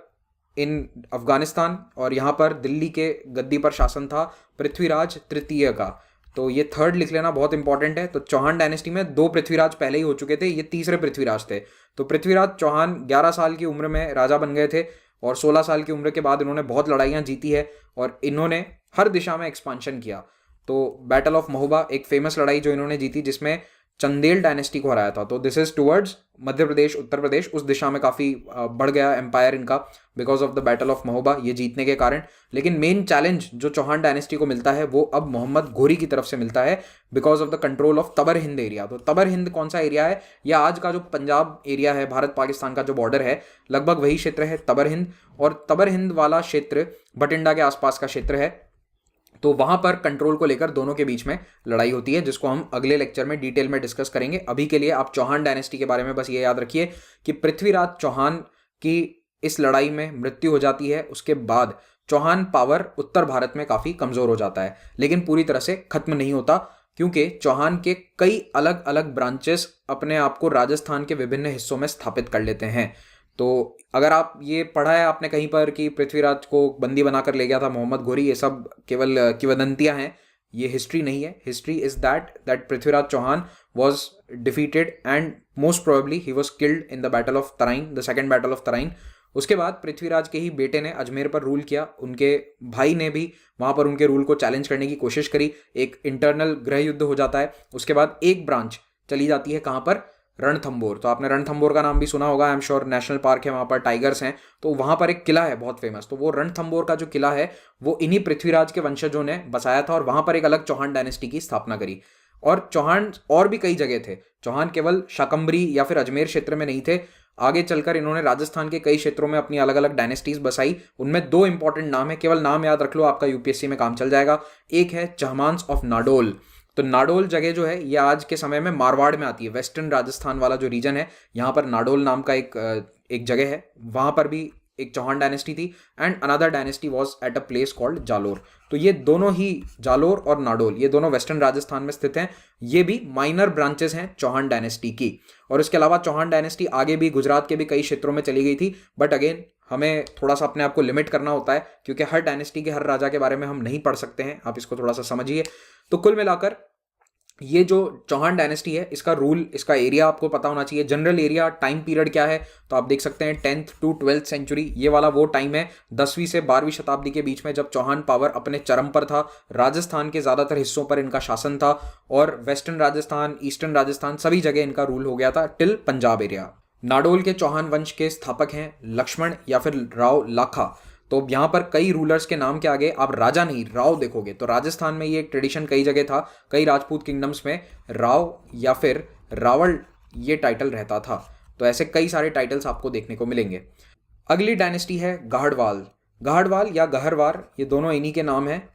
in Afghanistan, और यहाँ पर दिल्ली के गद्दी पर शासन था पृथ्वीराज तृतीय का। तो ये थर्ड लिख लेना बहुत इंपॉर्टेंट है। तो चौहान डायनेस्टी में 2 पृथ्वीराज पहले ही हो चुके थे, ये तीसरे पृथ्वीराज थे। तो पृथ्वीराज चौहान 11 साल की उम्र में राजा बन गए थे, और 16 साल की उम्र के बाद इन्होंने बहुत लड़ाइयाँ जीती है, और इन्होंने हर दिशा में एक्सपांशन किया। तो बैटल ऑफ महोबा एक फेमस लड़ाई जो इन्होंने जीती, जिसमें चंदेल डायनेस्टी को हराया था। तो this is towards Madhya Pradesh, Uttar Pradesh, उस दिशा में काफ़ी बढ़ गया एम्पायर इनका because of the battle of Mahoba, ये जीतने के कारण। लेकिन मेन चैलेंज जो चौहान डायनेस्टी को मिलता है वो अब मोहम्मद घोरी की तरफ से मिलता है because of the control of Tabar Hind area. तो तबर हिंद कौन सा एरिया है? या आज का जो पंजाब एरिया है, भारत पाकिस्तान का जो बॉर्डर है, लगभग वही क्षेत्र है तबर हिंद। और तबर हिंद वाला क्षेत्र बठिंडा के आसपास का क्षेत्र है। तो वहां पर कंट्रोल को लेकर दोनों के बीच में लड़ाई होती है, जिसको हम अगले लेक्चर में डिटेल में डिस्कस करेंगे। अभी के लिए आप चौहान डायनेस्टी के बारे में बस ये याद रखिए कि पृथ्वीराज चौहान की इस लड़ाई में मृत्यु हो जाती है। उसके बाद चौहान पावर उत्तर भारत में काफी कमजोर हो जाता है, लेकिन पूरी तरह से खत्म नहीं होता, क्योंकि चौहान के कई अलग अलग ब्रांचेस अपने आप को राजस्थान के विभिन्न हिस्सों में स्थापित कर लेते हैं। तो अगर आप ये पढ़ा है आपने कहीं पर कि पृथ्वीराज को बंदी बनाकर ले गया था मोहम्मद घोरी, ये सब केवल किंवदंतियां हैं, ये हिस्ट्री नहीं है। History is that Prithviraj Chauhan was defeated and most probably he was killed in the battle of Tarain, the second battle of Tarain. उसके बाद पृथ्वीराज के ही बेटे ने अजमेर पर रूल किया, उनके भाई ने भी वहां पर उनके रूल को चैलेंज करने की कोशिश करी, एक इंटरनल गृह युद्ध हो जाता है। उसके बाद एक ब्रांच चली जाती है कहाँ पर? रणथंबोर। तो आपने रणथंबोर का नाम भी सुना होगा, I am sure, national park है, वहां पर टाइगर्स हैं। तो वहां पर एक किला है बहुत फेमस, तो वो रणथंबोर का जो किला है वो इन्हीं पृथ्वीराज के वंशजों ने बसाया था, और वहां पर एक अलग चौहान डायनेस्टी की स्थापना करी। और चौहान और भी कई जगह थे, चौहान केवल शाकंभरी या फिर अजमेर क्षेत्र में नहीं थे। आगे चलकर इन्होंने राजस्थान के कई क्षेत्रों में अपनी अलग अलग डायनेस्टीज बसाई। उनमें 2 इंपॉर्टेंट नाम है, केवल नाम याद रख लो, आपका यूपीएससी में काम चल जाएगा। एक है चहमांस ऑफ नाडोल। तो नाडोल जगह जो है ये आज के समय में मारवाड़ में आती है, वेस्टर्न राजस्थान वाला जो रीजन है, यहाँ पर नाडोल नाम का एक जगह है, वहां पर भी एक चौहान डायनेस्टी थी। And another dynasty was at a place called Jalore. तो ये दोनों ही, जालोर और नाडोल, ये दोनों वेस्टर्न राजस्थान में स्थित हैं। ये भी माइनर ब्रांचेस हैं चौहान डायनेस्टी की। और इसके अलावा चौहान डायनेस्टी आगे भी गुजरात के भी कई क्षेत्रों में चली गई थी, बट अगेन हमें थोड़ा सा अपने आप को लिमिट करना होता है, क्योंकि हर डायनेस्टी के हर राजा के बारे में हम नहीं पढ़ सकते हैं। आप इसको थोड़ा सा समझिए। तो कुल मिलाकर ये जो चौहान डायनेस्टी है, इसका रूल, इसका एरिया आपको पता होना चाहिए। जनरल एरिया, टाइम पीरियड क्या है, तो आप देख सकते हैं 10th to 12th सेंचुरी, ये वाला वो टाइम है 10वीं से 12वीं शताब्दी के बीच में, जब चौहान पावर अपने चरम पर था। राजस्थान के ज़्यादातर हिस्सों पर इनका शासन था, और वेस्टर्न राजस्थान, ईस्टर्न राजस्थान, सभी जगह इनका रूल हो गया था टिल पंजाब एरिया। नाडोल के चौहान वंश के स्थापक हैं लक्ष्मण या फिर राव लाखा। तो यहाँ पर कई रूलर्स के नाम के आगे आप राजा नहीं राव देखोगे। तो राजस्थान में ये एक ट्रेडिशन कई जगह था, कई राजपूत किंगडम्स में राव या फिर रावल ये टाइटल रहता था। तो ऐसे कई सारे टाइटल्स आपको देखने को मिलेंगे। अगली डायनेस्टी है गाहड़वाल। गाहड़वाल या गहरवार, ये दोनों इन्हीं के नाम हैं।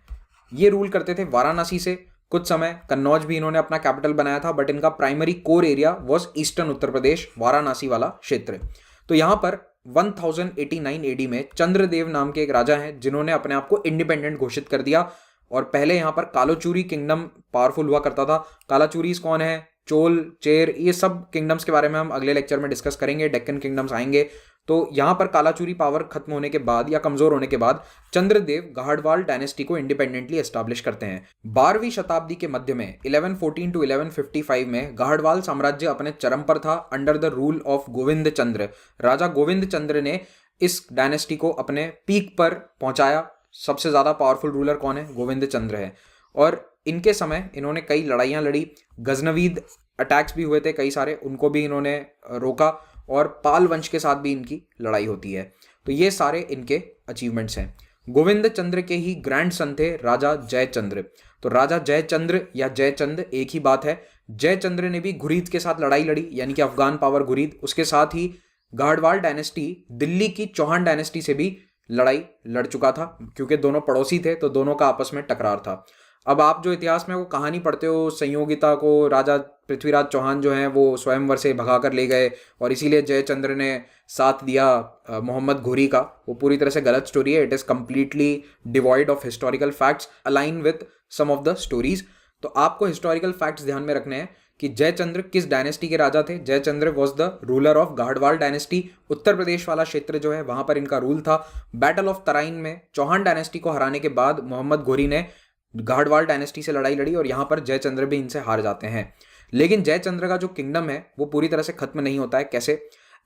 ये रूल करते थे वाराणसी से, कुछ समय कन्नौज भी इन्होंने अपना कैपिटल बनाया था, बट इनका primary core area was eastern Uttar Pradesh, Varanasi वाला क्षेत्र। तो यहाँ पर 1089 एडी में चंद्रदेव नाम के एक राजा हैं, जिन्होंने अपने आप को इंडिपेंडेंट घोषित कर दिया। और पहले यहाँ पर कालोचूरी किंगडम पावरफुल हुआ करता था। कालाचूरीज कौन है? चोल, चेर, ये सब किंगडम्स के बारे में हम अगले लेक्चर में डिस्कस करेंगे, डेक्कन किंगडम्स आएंगे। तो यहाँ पर कालाचूरी पावर खत्म होने के बाद या कमजोर होने के बाद चंद्रदेव गाहड़वाल डायनेस्टी को इंडिपेंडेंटली एस्टैब्लिश करते हैं। 12वीं शताब्दी के मध्य में 1114 to 1155 में गाहड़वाल साम्राज्य अपने चरम पर था under the rule of Govind Chandra. राजा गोविंद चंद्र ने इस डायनेस्टी को अपने पीक पर पहुंचाया। सबसे ज्यादा पावरफुल रूलर कौन है? गोविंद चंद्र है। और इनके समय इन्होंने कई लड़ाइयां लड़ी, गजनवीद अटैक्स भी हुए थे कई सारे, उनको भी इन्होंने रोका, और पाल वंश के साथ भी इनकी लड़ाई होती है। तो ये सारे इनके अचीवमेंट्स हैं। गोविंद चंद्र के ही ग्रैंड सन थे राजा जयचंद्र। तो तो राजा जयचंद्र या जयचंद एक ही बात है। जयचंद्र ने भी घुरीद के साथ लड़ाई लड़ी, यानी कि अफगान पावर घुरीद। उसके साथ ही गाहडवाल डायनेस्टी दिल्ली की चौहान डायनेस्टी से भी लड़ाई लड़ चुका था, क्योंकि दोनों पड़ोसी थे तो दोनों का आपस में टकरार था। अब आप जो इतिहास में वो कहानी पढ़ते हो संयोगिता को राजा पृथ्वीराज चौहान जो हैं वो स्वयंवर से भगा कर ले गए और इसीलिए जयचंद्र ने साथ दिया मोहम्मद घुरी का, वो पूरी तरह से गलत स्टोरी है। It is completely devoid of historical facts align with some of the stories. तो आपको हिस्टोरिकल फैक्ट्स ध्यान में रखने हैं कि जयचंद्र किस डायनेस्टी के राजा थे। Jaichand was the ruler of Gahadavala dynasty. Uttar Pradesh वाला क्षेत्र जो है वहां पर इनका रूल था। बैटल ऑफ तराइन में चौहान डायनेस्टी को हराने के बाद मोहम्मद घुरी ने गाहडवाल डायनेस्टी से लड़ाई लड़ी और यहां पर जयचंद्र भी इनसे हार जाते हैं। लेकिन जयचंद्र का जो किंगडम है वो पूरी तरह से खत्म नहीं होता है। कैसे?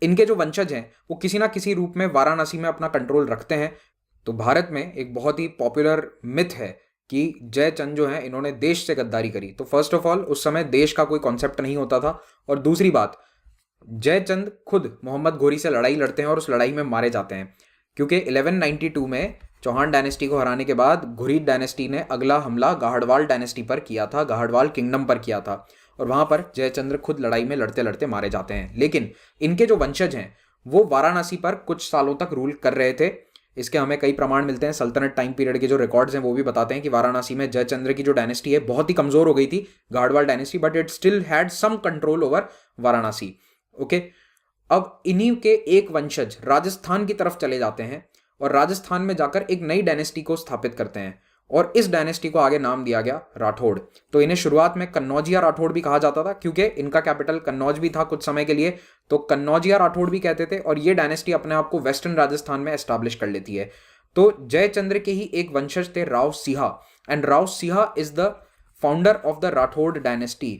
इनके जो वंशज हैं वो किसी ना किसी रूप में वाराणसी में अपना कंट्रोल रखते हैं। तो भारत में एक बहुत ही पॉपुलर मिथ है कि जयचंद जो है इन्होंने देश से गद्दारी करी। तो फर्स्ट ऑफ ऑल उस समय देश का कोई कॉन्सेप्ट नहीं होता था, और दूसरी बात जयचंद खुद मोहम्मद घोरी से लड़ाई लड़ते हैं और उस लड़ाई में मारे जाते हैं, क्योंकि 1192 में चौहान डायनेस्टी को हराने के बाद घुरीद डायनेस्टी ने अगला हमला गाहडवाल डायनेस्टी पर किया था, गाहडवाल किंगडम पर किया था, और वहां पर जयचंद्र खुद लड़ाई में लड़ते लड़ते मारे जाते हैं। लेकिन इनके जो वंशज हैं वो वाराणसी पर कुछ सालों तक रूल कर रहे थे। इसके हमें कई प्रमाण मिलते हैं। सल्तनत टाइम पीरियड के जो रिकॉर्ड्स हैं वो भी बताते हैं कि वाराणसी में जयचंद्र की जो डायनेस्टी है बहुत ही कमजोर हो गई थी, Gahadavala dynasty, but it still had some control over Varanasi. Okay, अब इन्हीं के एक वंशज राजस्थान की तरफ चले जाते हैं और राजस्थान में जाकर एक नई डायनेस्टी को स्थापित करते हैं, और इस डायनेस्टी को आगे नाम दिया गया राठौड़। तो इन्हें शुरुआत में कन्नौजिया राठौड़ भी कहा जाता था, क्योंकि इनका कैपिटल कन्नौज भी था कुछ समय के लिए, तो कन्नौजिया राठौड़ भी कहते थे। और ये डायनेस्टी अपने आप को वेस्टर्न राजस्थान में एस्टैब्लिश कर लेती है। तो जयचंद्र के ही एक वंशज थे Rao Sinha, and Rao Sinha is the founder of the Rathore dynasty,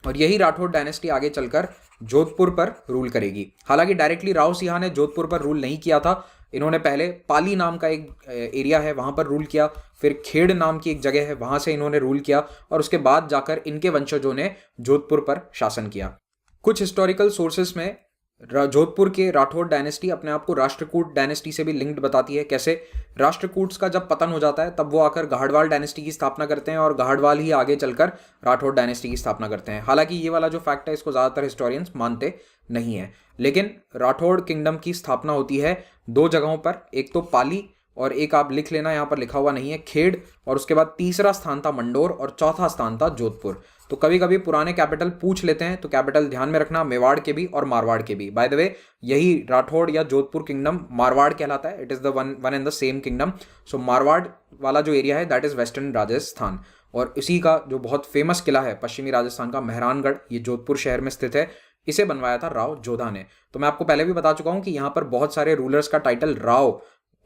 और यही राठौड़ डायनेस्टी आगे चलकर जोधपुर पर रूल करेगी। हालांकि डायरेक्टली राव सिंहा ने जोधपुर पर रूल नहीं किया था। इन्होंने पहले पाली नाम का एक एरिया है वहां पर रूल किया, फिर खेड़ नाम की एक जगह है वहां से इन्होंने रूल किया, और उसके बाद जाकर इनके वंशजों ने जोधपुर पर शासन किया। कुछ हिस्टोरिकल सोर्सेस में जोधपुर के राठौड़ डायनेस्टी अपने आप को राष्ट्रकूट डायनेस्टी से भी लिंक्ड बताती है। कैसे? राष्ट्रकूट्स का जब पतन हो जाता है तब वो आकर गाहडवाल डायनेस्टी की स्थापना करते हैं, और गाहडवाल ही आगे चलकर राठौड़ डायनेस्टी की स्थापना करते हैं। हालांकि ये वाला जो फैक्ट है इसको ज़्यादातर हिस्टोरियंस मानते नहीं है, लेकिन राठौड़ किंगडम की स्थापना होती है दो जगहों पर, एक तो पाली और एक आप लिख लेना, यहाँ पर लिखा हुआ नहीं है, खेड़, और उसके बाद तीसरा स्थान था मंडोर और चौथा स्थान था जोधपुर। तो कभी कभी पुराने कैपिटल पूछ लेते हैं, तो कैपिटल ध्यान में रखना मेवाड़ के भी और मारवाड़ के भी। बाय द वे यही राठौड़ या जोधपुर किंगडम मारवाड़ कहलाता है। It is the one and the same kingdom. So Marwar वाला जो एरिया है दैट इज वेस्टर्न राजस्थान, और इसी का जो बहुत फेमस किला है पश्चिमी राजस्थान का मेहरानगढ़, ये जोधपुर शहर में स्थित है। इसे बनवाया था राव जोधा ने। तो मैं आपको पहले भी बता चुका हूं कि यहाँ पर बहुत सारे रूलर्स का टाइटल राव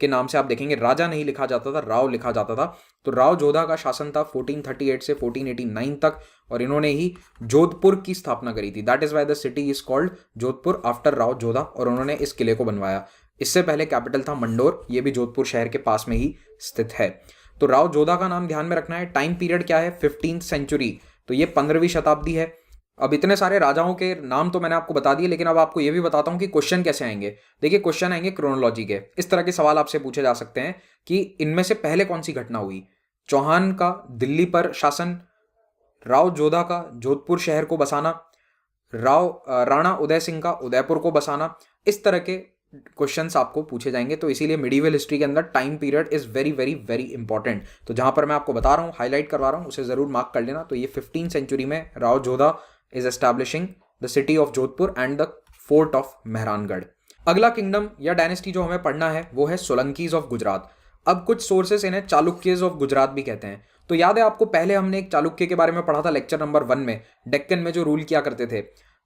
के नाम से आप देखेंगे, राजा नहीं लिखा जाता था, राव लिखा जाता था। तो राव जोधा का शासन था 1438 से 1489 तक, और इन्होंने ही जोधपुर की स्थापना करी थी। That is why the city is called Jodhpur after Rao Jodha, और उन्होंने इस किले को बनवाया। इससे पहले कैपिटल था मंडोर, ये भी जोधपुर शहर के पास में ही स्थित है। तो राव जोधा का नाम ध्यान में रखना है। टाइम पीरियड क्या है? 15th सेंचुरी, तो ये 15वीं शताब्दी है। अब इतने सारे राजाओं के नाम तो मैंने आपको बता दिए, लेकिन अब आपको यह भी बताता हूं कि क्वेश्चन कैसे आएंगे। देखिए, क्वेश्चन आएंगे क्रोनोलॉजी के। इस तरह के सवाल आपसे पूछे जा सकते हैं कि इनमें से पहले कौन सी घटना हुई? चौहान का दिल्ली पर शासन, राव जोधा का जोधपुर शहर को बसाना, राणा उदय सिंह का उदयपुर को बसाना। इस तरह के क्वेश्चंस आपको पूछे जाएंगे। तो इसीलिए मिडीवल हिस्ट्री के अंदर time period is very very very important. तो जहां पर मैं आपको बता रहा हूं, हाईलाइट करवा रहा हूं, उसे जरूर मार्क कर लेना। तो ये 15th सेंचुरी में Rao Jodha is establishing the city of Jodhpur and the fort of Mehrangarh. अगला किंगडम या डायनेस्टी जो हमें पढ़ना है वो है सोलंकीज ऑफ गुजरात। अब कुछ सोर्सेस इन्हें चालुक्यज ऑफ गुजरात भी कहते हैं। तो याद है आपको, पहले हमने एक चालुक्य के बारे में पढ़ा था लेक्चर नंबर 1 में, डेक्कन में जो रूल किया करते थे।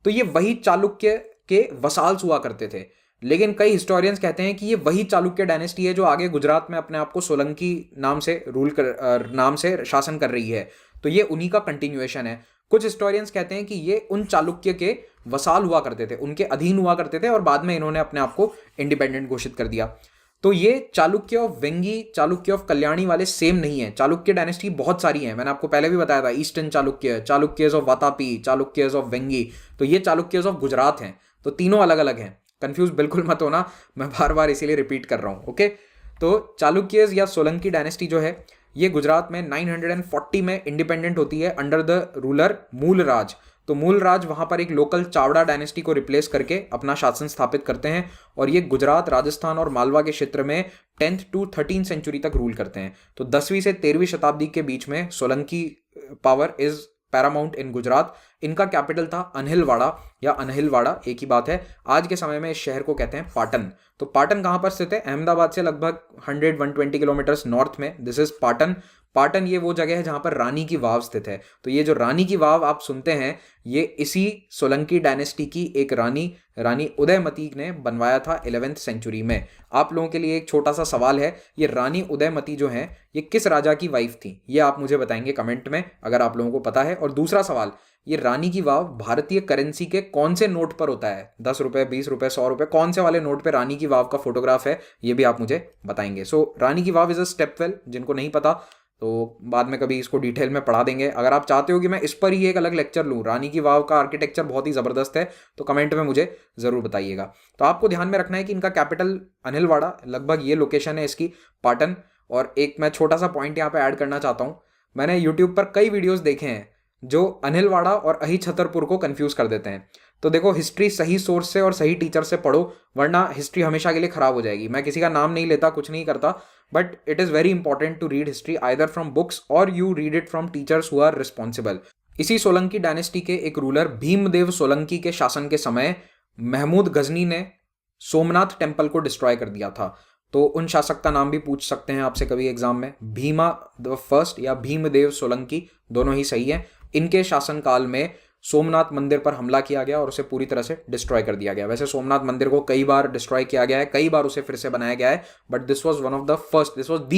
तो ये वही चालुक्य के वसाल्स हुआ करते थे, लेकिन कई हिस्टोरियंस कहते हैं कि ये वही चालुक्य डायनेस्टी है जो आगे गुजरात में अपने आप को सोलंकी नाम से शासन कर रही है। तो ये उन्हीं का कंटिन्यूएशन है। कुछ हिस्टोरियंस कहते हैं कि ये उन चालुक्य के वसाल हुआ करते थे, उनके अधीन हुआ करते थे, और बाद में इन्होंने अपने आप को इंडिपेंडेंट घोषित कर दिया। तो ये चालुक्य ऑफ वेंगी, चालुक्य ऑफ कल्याणी वाले सेम नहीं है। चालुक्य डायनेस्टी बहुत सारी है, मैंने आपको पहले भी बताया था, eastern Chalukya, Chalukyas of Vatapi, Chalukyas of Vengi. तो ये चालुक्यज ऑफ गुजरात हैं। तो तीनों अलग अलग हैं, कंफ्यूज बिल्कुल मत होना, मैं बार बार इसीलिए रिपीट कर रहा हूं। ओके, तो चालुक्यज या सोलंकी डायनेस्टी जो है ये गुजरात में 940 में इंडिपेंडेंट होती है अंडर द रूलर मूलराज। तो मूलराज वहां पर एक लोकल चावड़ा डायनेस्टी को रिप्लेस करके अपना शासन स्थापित करते हैं और ये गुजरात, राजस्थान और मालवा के क्षेत्र में 10th to 13th सेंचुरी तक रूल करते हैं। तो 10वीं से 13वीं शताब्दी के बीच में सोलंकी पावर इज पैरामाउंट इन गुजरात। इनका कैपिटल था अनहिलवाड़ा या अनहिलवाड़ा, एक ही बात है। आज के समय में इस शहर को कहते हैं पाटन। तो पाटन कहां पर स्थित है? अहमदाबाद से लगभग 100-120 किलोमीटर नॉर्थ में दिस इज पाटन। पाटन ये वो जगह है जहां पर रानी की वाव स्थित है। तो ये जो रानी की वाव आप सुनते हैं, ये इसी सोलंकी डायनेस्टी की एक रानी उदयमती ने बनवाया था 11th सेंचुरी में। आप लोगों के लिए एक छोटा सा सवाल है, ये रानी उदयमती जो है ये किस राजा की वाइफ थी? ये आप मुझे बताएंगे कमेंट में अगर आप लोगों को पता है। और दूसरा सवाल, ये रानी की वाव भारतीय करेंसी के कौन से नोट पर होता है? 10 रुपए, 20 रुपए, 100 रुपए, कौन से वाले नोट पे रानी की वाव का फोटोग्राफ है? ये भी आप मुझे बताएंगे। सो रानी की वाव इज अ स्टेपवेल, जिनको नहीं पता तो बाद में कभी इसको डिटेल में पढ़ा देंगे। अगर आप चाहते हो कि मैं इस पर ही एक अलग लेक्चर लूँ, रानी की वाव का आर्किटेक्चर बहुत ही ज़बरदस्त है, तो कमेंट में मुझे ज़रूर बताइएगा। तो आपको ध्यान में रखना है कि इनका कैपिटल अनिलवाड़ा, लगभग ये लोकेशन है इसकी, पाटन। और एक मैं छोटा सा पॉइंट यहाँ पे ऐड करना चाहता हूँ। मैंने यूट्यूब पर कई वीडियोज़ देखे हैं जो अनिलवाड़ा और अही छतरपुर को कन्फ्यूज कर देते हैं। तो देखो, हिस्ट्री सही सोर्स से और सही टीचर से पढ़ो, वरना हिस्ट्री हमेशा के लिए खराब हो जाएगी। मैं किसी का नाम नहीं लेता, कुछ नहीं करता, but it is very important to read history either from books और you read it from teachers who are responsible. इसी सोलंकी डायनेस्टी के एक रूलर भीमदेव सोलंकी के शासन के समय महमूद गजनी ने सोमनाथ टेम्पल को डिस्ट्रॉय कर दिया था। तो उन शासक का नाम भी पूछ सकते हैं आपसे कभी एग्जाम में, भीमा द फर्स्ट या भीमदेव सोलंकी, दोनों ही सही है। इनके शासनकाल में सोमनाथ मंदिर पर हमला किया गया और उसे पूरी तरह से डिस्ट्रॉय कर दिया गया। वैसे सोमनाथ मंदिर को कई बार डिस्ट्रॉय किया गया है, कई बार उसे फिर से बनाया गया है, but this was the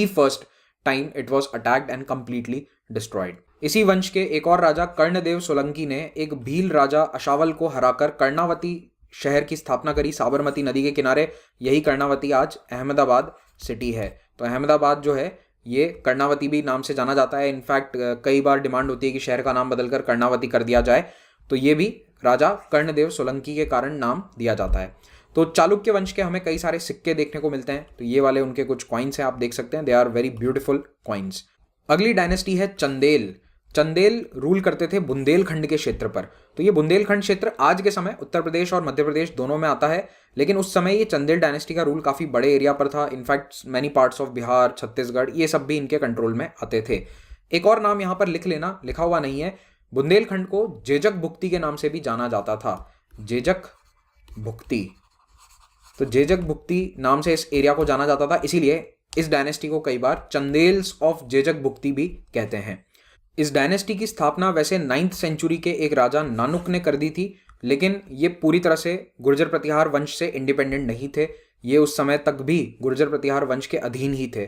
first time it was attacked and completely destroyed. इसी वंश के एक और राजा कर्णदेव सोलंकी ने एक भील राजा अशावल को हराकर कर्णावती शहर की स्थापना करी, साबरमती नदी के किनारे। यही कर्णावती आज अहमदाबाद सिटी है। तो अहमदाबाद जो है ये कर्णावती भी नाम से जाना जाता है। इनफैक्ट कई बार डिमांड होती है कि शहर का नाम बदलकर कर्णावती कर दिया जाए। तो ये भी राजा कर्णदेव सोलंकी के कारण नाम दिया जाता है। तो चालुक्य वंश के हमें कई सारे सिक्के देखने को मिलते हैं। तो ये वाले उनके कुछ कॉइन्स हैं, आप देख सकते हैं, they are very beautiful coins. अगली डायनेस्टी है चंदेल। चंदेल रूल करते थे बुंदेलखंड के क्षेत्र पर। तो ये बुंदेलखंड क्षेत्र आज के समय उत्तर प्रदेश और मध्य प्रदेश दोनों में आता है, लेकिन उस समय ये चंदेल डायनेस्टी का रूल काफ़ी बड़े एरिया पर था। In fact many parts of Bihar, Chhattisgarh, ये सब भी इनके कंट्रोल में आते थे। एक और नाम यहाँ पर लिख लेना, लिखा हुआ नहीं है, बुंदेलखंड को जेजक भुक्ति के नाम से भी जाना जाता था। जेजक भुक्ति, तो जेजक भुक्ति नाम से इस एरिया को जाना जाता था, इसीलिए इस डायनेस्टी को कई बार चंदेल्स ऑफ जेजक भुक्ति भी कहते हैं। इस डायनेस्टी की स्थापना वैसे 9th सेंचुरी के एक राजा नानुक ने कर दी थी, लेकिन ये पूरी तरह से गुर्जर प्रतिहार वंश से इंडिपेंडेंट नहीं थे। ये उस समय तक भी गुर्जर प्रतिहार वंश के अधीन ही थे।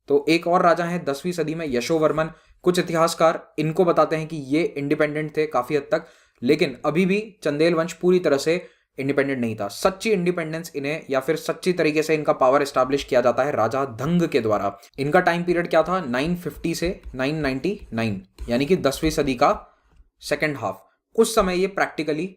तो एक और राजा हैं 10वीं सदी में, यशोवर्मन। कुछ इतिहासकार इनको बताते हैं कि ये इंडिपेंडेंट थे काफ़ी हद तक, लेकिन अभी भी चंदेल वंश पूरी तरह से इंडिपेंडेंट नहीं था। सच्ची इंडिपेंडेंस इन्हें या फिर सच्ची तरीके से इनका पावर एस्टैब्लिश किया जाता है राजा धंग के द्वारा। इनका टाइम पीरियड क्या था? 950 से 999, यानी कि 10वीं सदी का सेकेंड हाफ। उस समय ये प्रैक्टिकली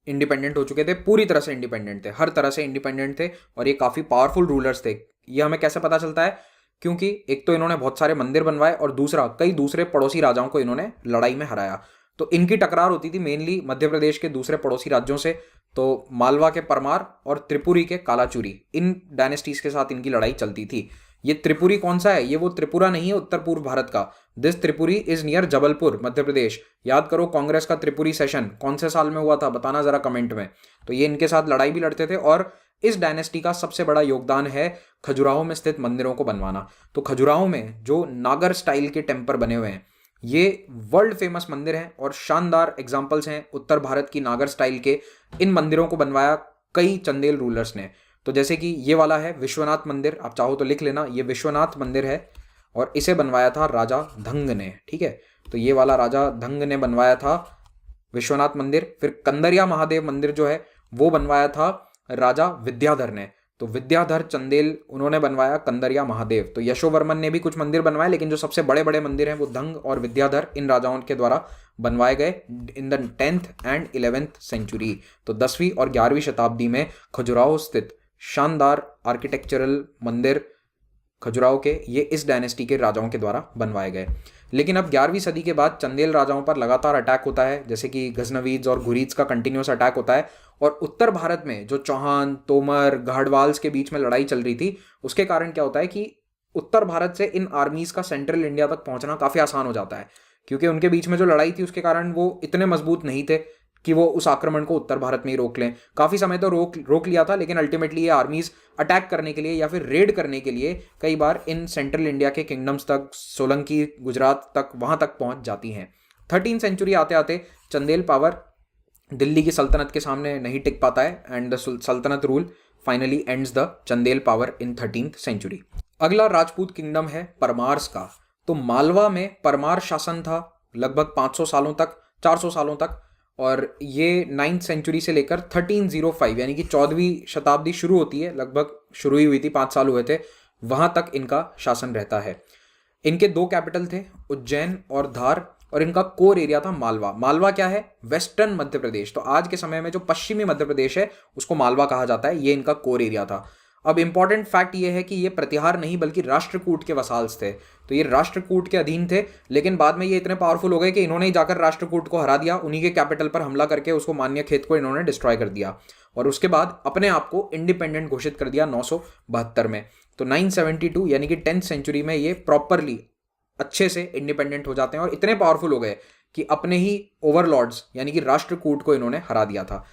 इंडिपेंडेंट हो चुके थे, पूरी तरह से इंडिपेंडेंट थे, हर तरह से इंडिपेंडेंट थे, और ये काफ़ी पावरफुल रूलर्स थे। ये हमें कैसे पता चलता है? क्योंकि एक तो इन्होंने बहुत सारे मंदिर बनवाए और दूसरा कई दूसरे पड़ोसी राजाओं को इन्होंने लड़ाई में हराया। तो इनकी टकरार होती थी मेनली मध्य प्रदेश के दूसरे पड़ोसी राज्यों से। तो मालवा के परमार और त्रिपुरी के कालाचुरी, इन डायनेस्टीज के साथ इनकी लड़ाई चलती थी। ये त्रिपुरी कौन सा है? ये वो त्रिपुरा नहीं है उत्तर पूर्व भारत का। This Tripuri is near Jabalpur, Madhya Pradesh. याद करो कांग्रेस का त्रिपुरी सेशन कौन से साल में हुआ था, बताना जरा कमेंट में। तो ये इनके साथ लड़ाई भी लड़ते थे। और इस डायनेस्टी का सबसे बड़ा योगदान है खजुराहो में स्थित मंदिरों को बनवाना। तो खजुराहो में जो नागर स्टाइल के टेम्पल बने हुए हैं, ये वर्ल्ड फेमस मंदिर हैं और शानदार एग्जाम्पल्स हैं उत्तर भारत की नागर स्टाइल के। इन मंदिरों को बनवाया कई चंदेल रूलर्स ने। तो जैसे कि ये वाला है विश्वनाथ मंदिर, आप चाहो तो लिख लेना, ये विश्वनाथ मंदिर है और इसे बनवाया था राजा धंग ने। ठीक है, तो ये वाला राजा धंग ने बनवाया था विश्वनाथ मंदिर। फिर कंदरिया महादेव मंदिर जो है वो बनवाया था राजा विद्याधर ने। तो विद्याधर चंदेल उन्होंने बनवाया कंदरिया महादेव। तो यशोवर्मन ने भी कुछ मंदिर बनवाए, लेकिन जो सबसे बड़े बड़े मंदिर हैं वो धंग और विद्याधर, इन राजाओं के द्वारा बनवाए गए in the 10th and 11th century. तो 10वीं और 11वीं शताब्दी में खजुराहो स्थित शानदार आर्किटेक्चरल मंदिर खजुराहो के, ये इस डायनेस्टी के राजाओं के द्वारा बनवाए गए। लेकिन अब 11वीं सदी के बाद चंदेल राजाओं पर लगातार अटैक होता है, जैसे कि गजनवीज और घुरीद का कंटिन्यूस अटैक होता है। और उत्तर भारत में जो चौहान, तोमर, गाहडवाल्स के बीच में लड़ाई चल रही थी, उसके कारण क्या होता है कि उत्तर भारत से इन आर्मीज का सेंट्रल इंडिया तक पहुंचना काफी आसान हो जाता है, क्योंकि उनके बीच में जो लड़ाई थी उसके कारण वो इतने मजबूत नहीं थे कि वो उस आक्रमण को उत्तर भारत में ही रोक लें। काफी समय तो रोक लिया था, लेकिन अल्टीमेटली ये आर्मीज अटैक करने के लिए या फिर रेड करने के लिए कई बार इन सेंट्रल इंडिया के किंगडम्स तक, सोलंकी, गुजरात तक, वहां तक पहुंच जाती हैं। 13वीं सेंचुरी आते आते चंदेल पावर दिल्ली की सल्तनत के सामने नहीं टिक पाता है एंड द सल्तनत rule finally ends the Chandel power in 13th century. अगला राजपूत किंगडम है परमार्स का। तो मालवा में परमार शासन था लगभग 500 सालों तक, 400 सालों तक, और ये 9th सेंचुरी से लेकर 1305 यानी कि 14वीं शताब्दी शुरू होती है, लगभग शुरू ही हुई थी, 5 साल हुए थे, वहां तक इनका शासन रहता है। इनके 2 कैपिटल थे, उज्जैन और धार, और इनका कोर एरिया था मालवा। मालवा क्या है? वेस्टर्न मध्य प्रदेश। तो आज के समय में जो पश्चिमी मध्य प्रदेश है उसको मालवा कहा जाता है, ये इनका कोर एरिया था। अब इंपॉर्टेंट फैक्ट ये है कि ये प्रतिहार नहीं बल्कि राष्ट्रकूट के वसाल्स थे। तो ये राष्ट्रकूट के अधीन थे, लेकिन बाद में ये इतने पावरफुल हो गए कि इन्होंने ही जाकर राष्ट्रकूट को हरा दिया, उन्हीं के कैपिटल पर हमला करके उसको मान्य खेत को इन्होंने डिस्ट्रॉय कर दिया, और उसके बाद अपने आप को इंडिपेंडेंट घोषित कर दिया 972 में। तो 972 यानी कि 10th सेंचुरी में ये प्रॉपरली अच्छे से इंडिपेंडेंट हो जाते हैं और इतने पावरफुल हो गए कि अपने ही ओवरलॉर्ड्स यानी कि राष्ट्रकूट को इन्होंने हरा दिया था।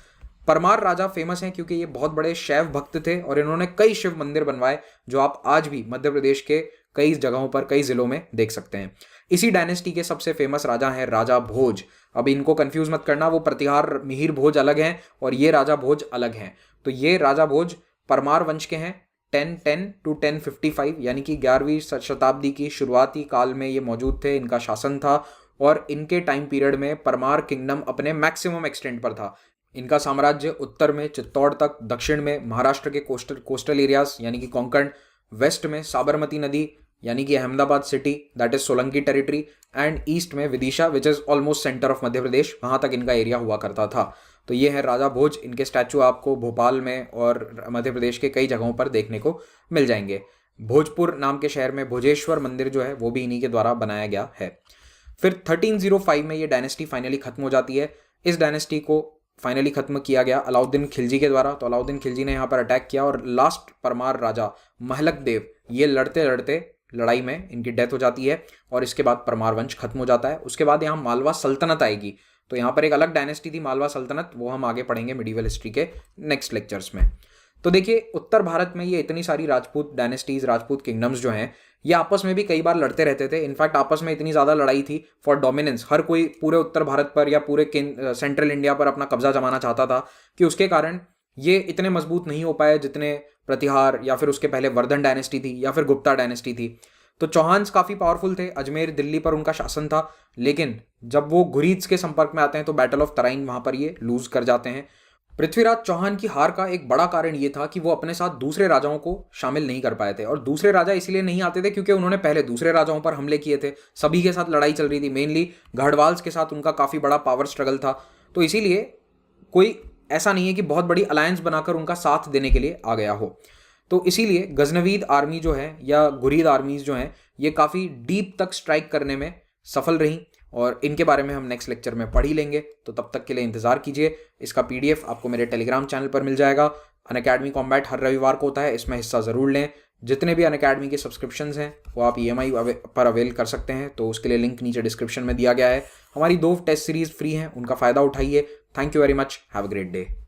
परमार राजा फेमस हैं क्योंकि ये बहुत बड़े शैव भक्त थे और इन्होंने कई शिव मंदिर बनवाए, जो आप आज भी मध्य प्रदेश के कई जगहों पर, कई जिलों में देख सकते हैं। इसी डायनेस्टी के सबसे फेमस राजा हैं राजा भोज। अब इनको कंफ्यूज मत करना, वो प्रतिहार मिहिर भोज अलग हैं और ये राजा भोज अलग हैं। तो ये राजा भोज परमार वंश के हैं। 1010 to 1055 यानी कि 11वीं शताब्दी की शुरुआती काल में ये मौजूद थे, इनका शासन था, और इनके टाइम पीरियड में परमार किंगडम अपने मैक्सिमम एक्सटेंट पर था। इनका साम्राज्य उत्तर में चित्तौड़ तक, दक्षिण में महाराष्ट्र के कोस्टल एरियाज यानी कि कोंकण, वेस्ट में साबरमती नदी यानी कि Ahmedabad city that is Solanki territory, and east में Vidisha which is almost centre of Madhya Pradesh, वहां तक इनका एरिया हुआ करता था। तो ये है राजा भोज। इनके स्टैचू आपको भोपाल में और मध्य प्रदेश के कई जगहों पर देखने को मिल जाएंगे। भोजपुर नाम के शहर में भोजेश्वर मंदिर जो है वो भी इन्हीं के द्वारा बनाया गया है। फिर 1305 में ये डायनेस्टी फाइनली खत्म हो जाती है। इस डायनेस्टी को फाइनली खत्म किया गया अलाउद्दीन खिलजी के द्वारा। तो अलाउद्दीन खिलजी ने यहाँ पर अटैक किया और लास्ट परमार राजा महलक देव, ये लड़ते लड़ते लड़ाई में इनकी डेथ हो जाती है और इसके बाद परमार वंश खत्म हो जाता है। उसके बाद यहाँ मालवा सल्तनत आएगी। तो यहाँ पर एक अलग डायनेस्टी थी मालवा सल्तनत, वो हम आगे पढ़ेंगे मिडीवल हिस्ट्री के नेक्स्ट लेक्चर्स में। तो देखिए, उत्तर भारत में ये इतनी सारी राजपूत डायनेस्टीज, राजपूत किंगडम्स जो हैं, ये आपस में भी कई बार लड़ते रहते थे। इनफैक्ट आपस में इतनी ज़्यादा लड़ाई थी फॉर डोमिनेंस, हर कोई पूरे उत्तर भारत पर या पूरे सेंट्रल इंडिया पर अपना कब्जा जमाना चाहता था, कि उसके कारण ये इतने मजबूत नहीं हो पाए जितने प्रतिहार या फिर उसके पहले वर्धन डायनेस्टी थी या फिर गुप्ता डायनेस्टी थी। तो चौहान्स काफ़ी पावरफुल थे, अजमेर दिल्ली पर उनका शासन था, लेकिन जब वो घुरीद के संपर्क में आते हैं तो बैटल ऑफ तराइन वहां पर ये लूज कर जाते हैं। पृथ्वीराज चौहान की हार का एक बड़ा कारण ये था कि वो अपने साथ दूसरे राजाओं को शामिल नहीं कर पाए थे, और दूसरे राजा इसलिए नहीं आते थे क्योंकि उन्होंने पहले दूसरे राजाओं पर हमले किए थे, सभी के साथ लड़ाई चल रही थी, मेनली गाहडवाल्स के साथ उनका काफ़ी बड़ा पावर स्ट्रगल था। तो इसीलिए कोई ऐसा नहीं है कि बहुत बड़ी अलायंस बनाकर उनका साथ देने के लिए आ गया हो। तो इसीलिए गजनवीद आर्मी जो है या घुरीद आर्मीज जो हैं, ये काफ़ी डीप तक स्ट्राइक करने में सफल रहीं, और इनके बारे में हम नेक्स्ट लेक्चर में पढ़ ही लेंगे। तो तब तक के लिए इंतजार कीजिए। इसका PDF आपको मेरे टेलीग्राम चैनल पर मिल जाएगा। अनअकैडमी कॉम्बैट हर रविवार को होता है, इसमें हिस्सा ज़रूर लें। जितने भी अनअकैडमी के सब्सक्रिप्शंस हैं वो आप EMI पर अवेल कर सकते हैं, तो उसके लिए लिंक नीचे डिस्क्रिप्शन में दिया गया है। हमारी 2 टेस्ट सीरीज़ फ्री हैं, उनका फ़ायदा उठाइए। Thank you very much, have a great day.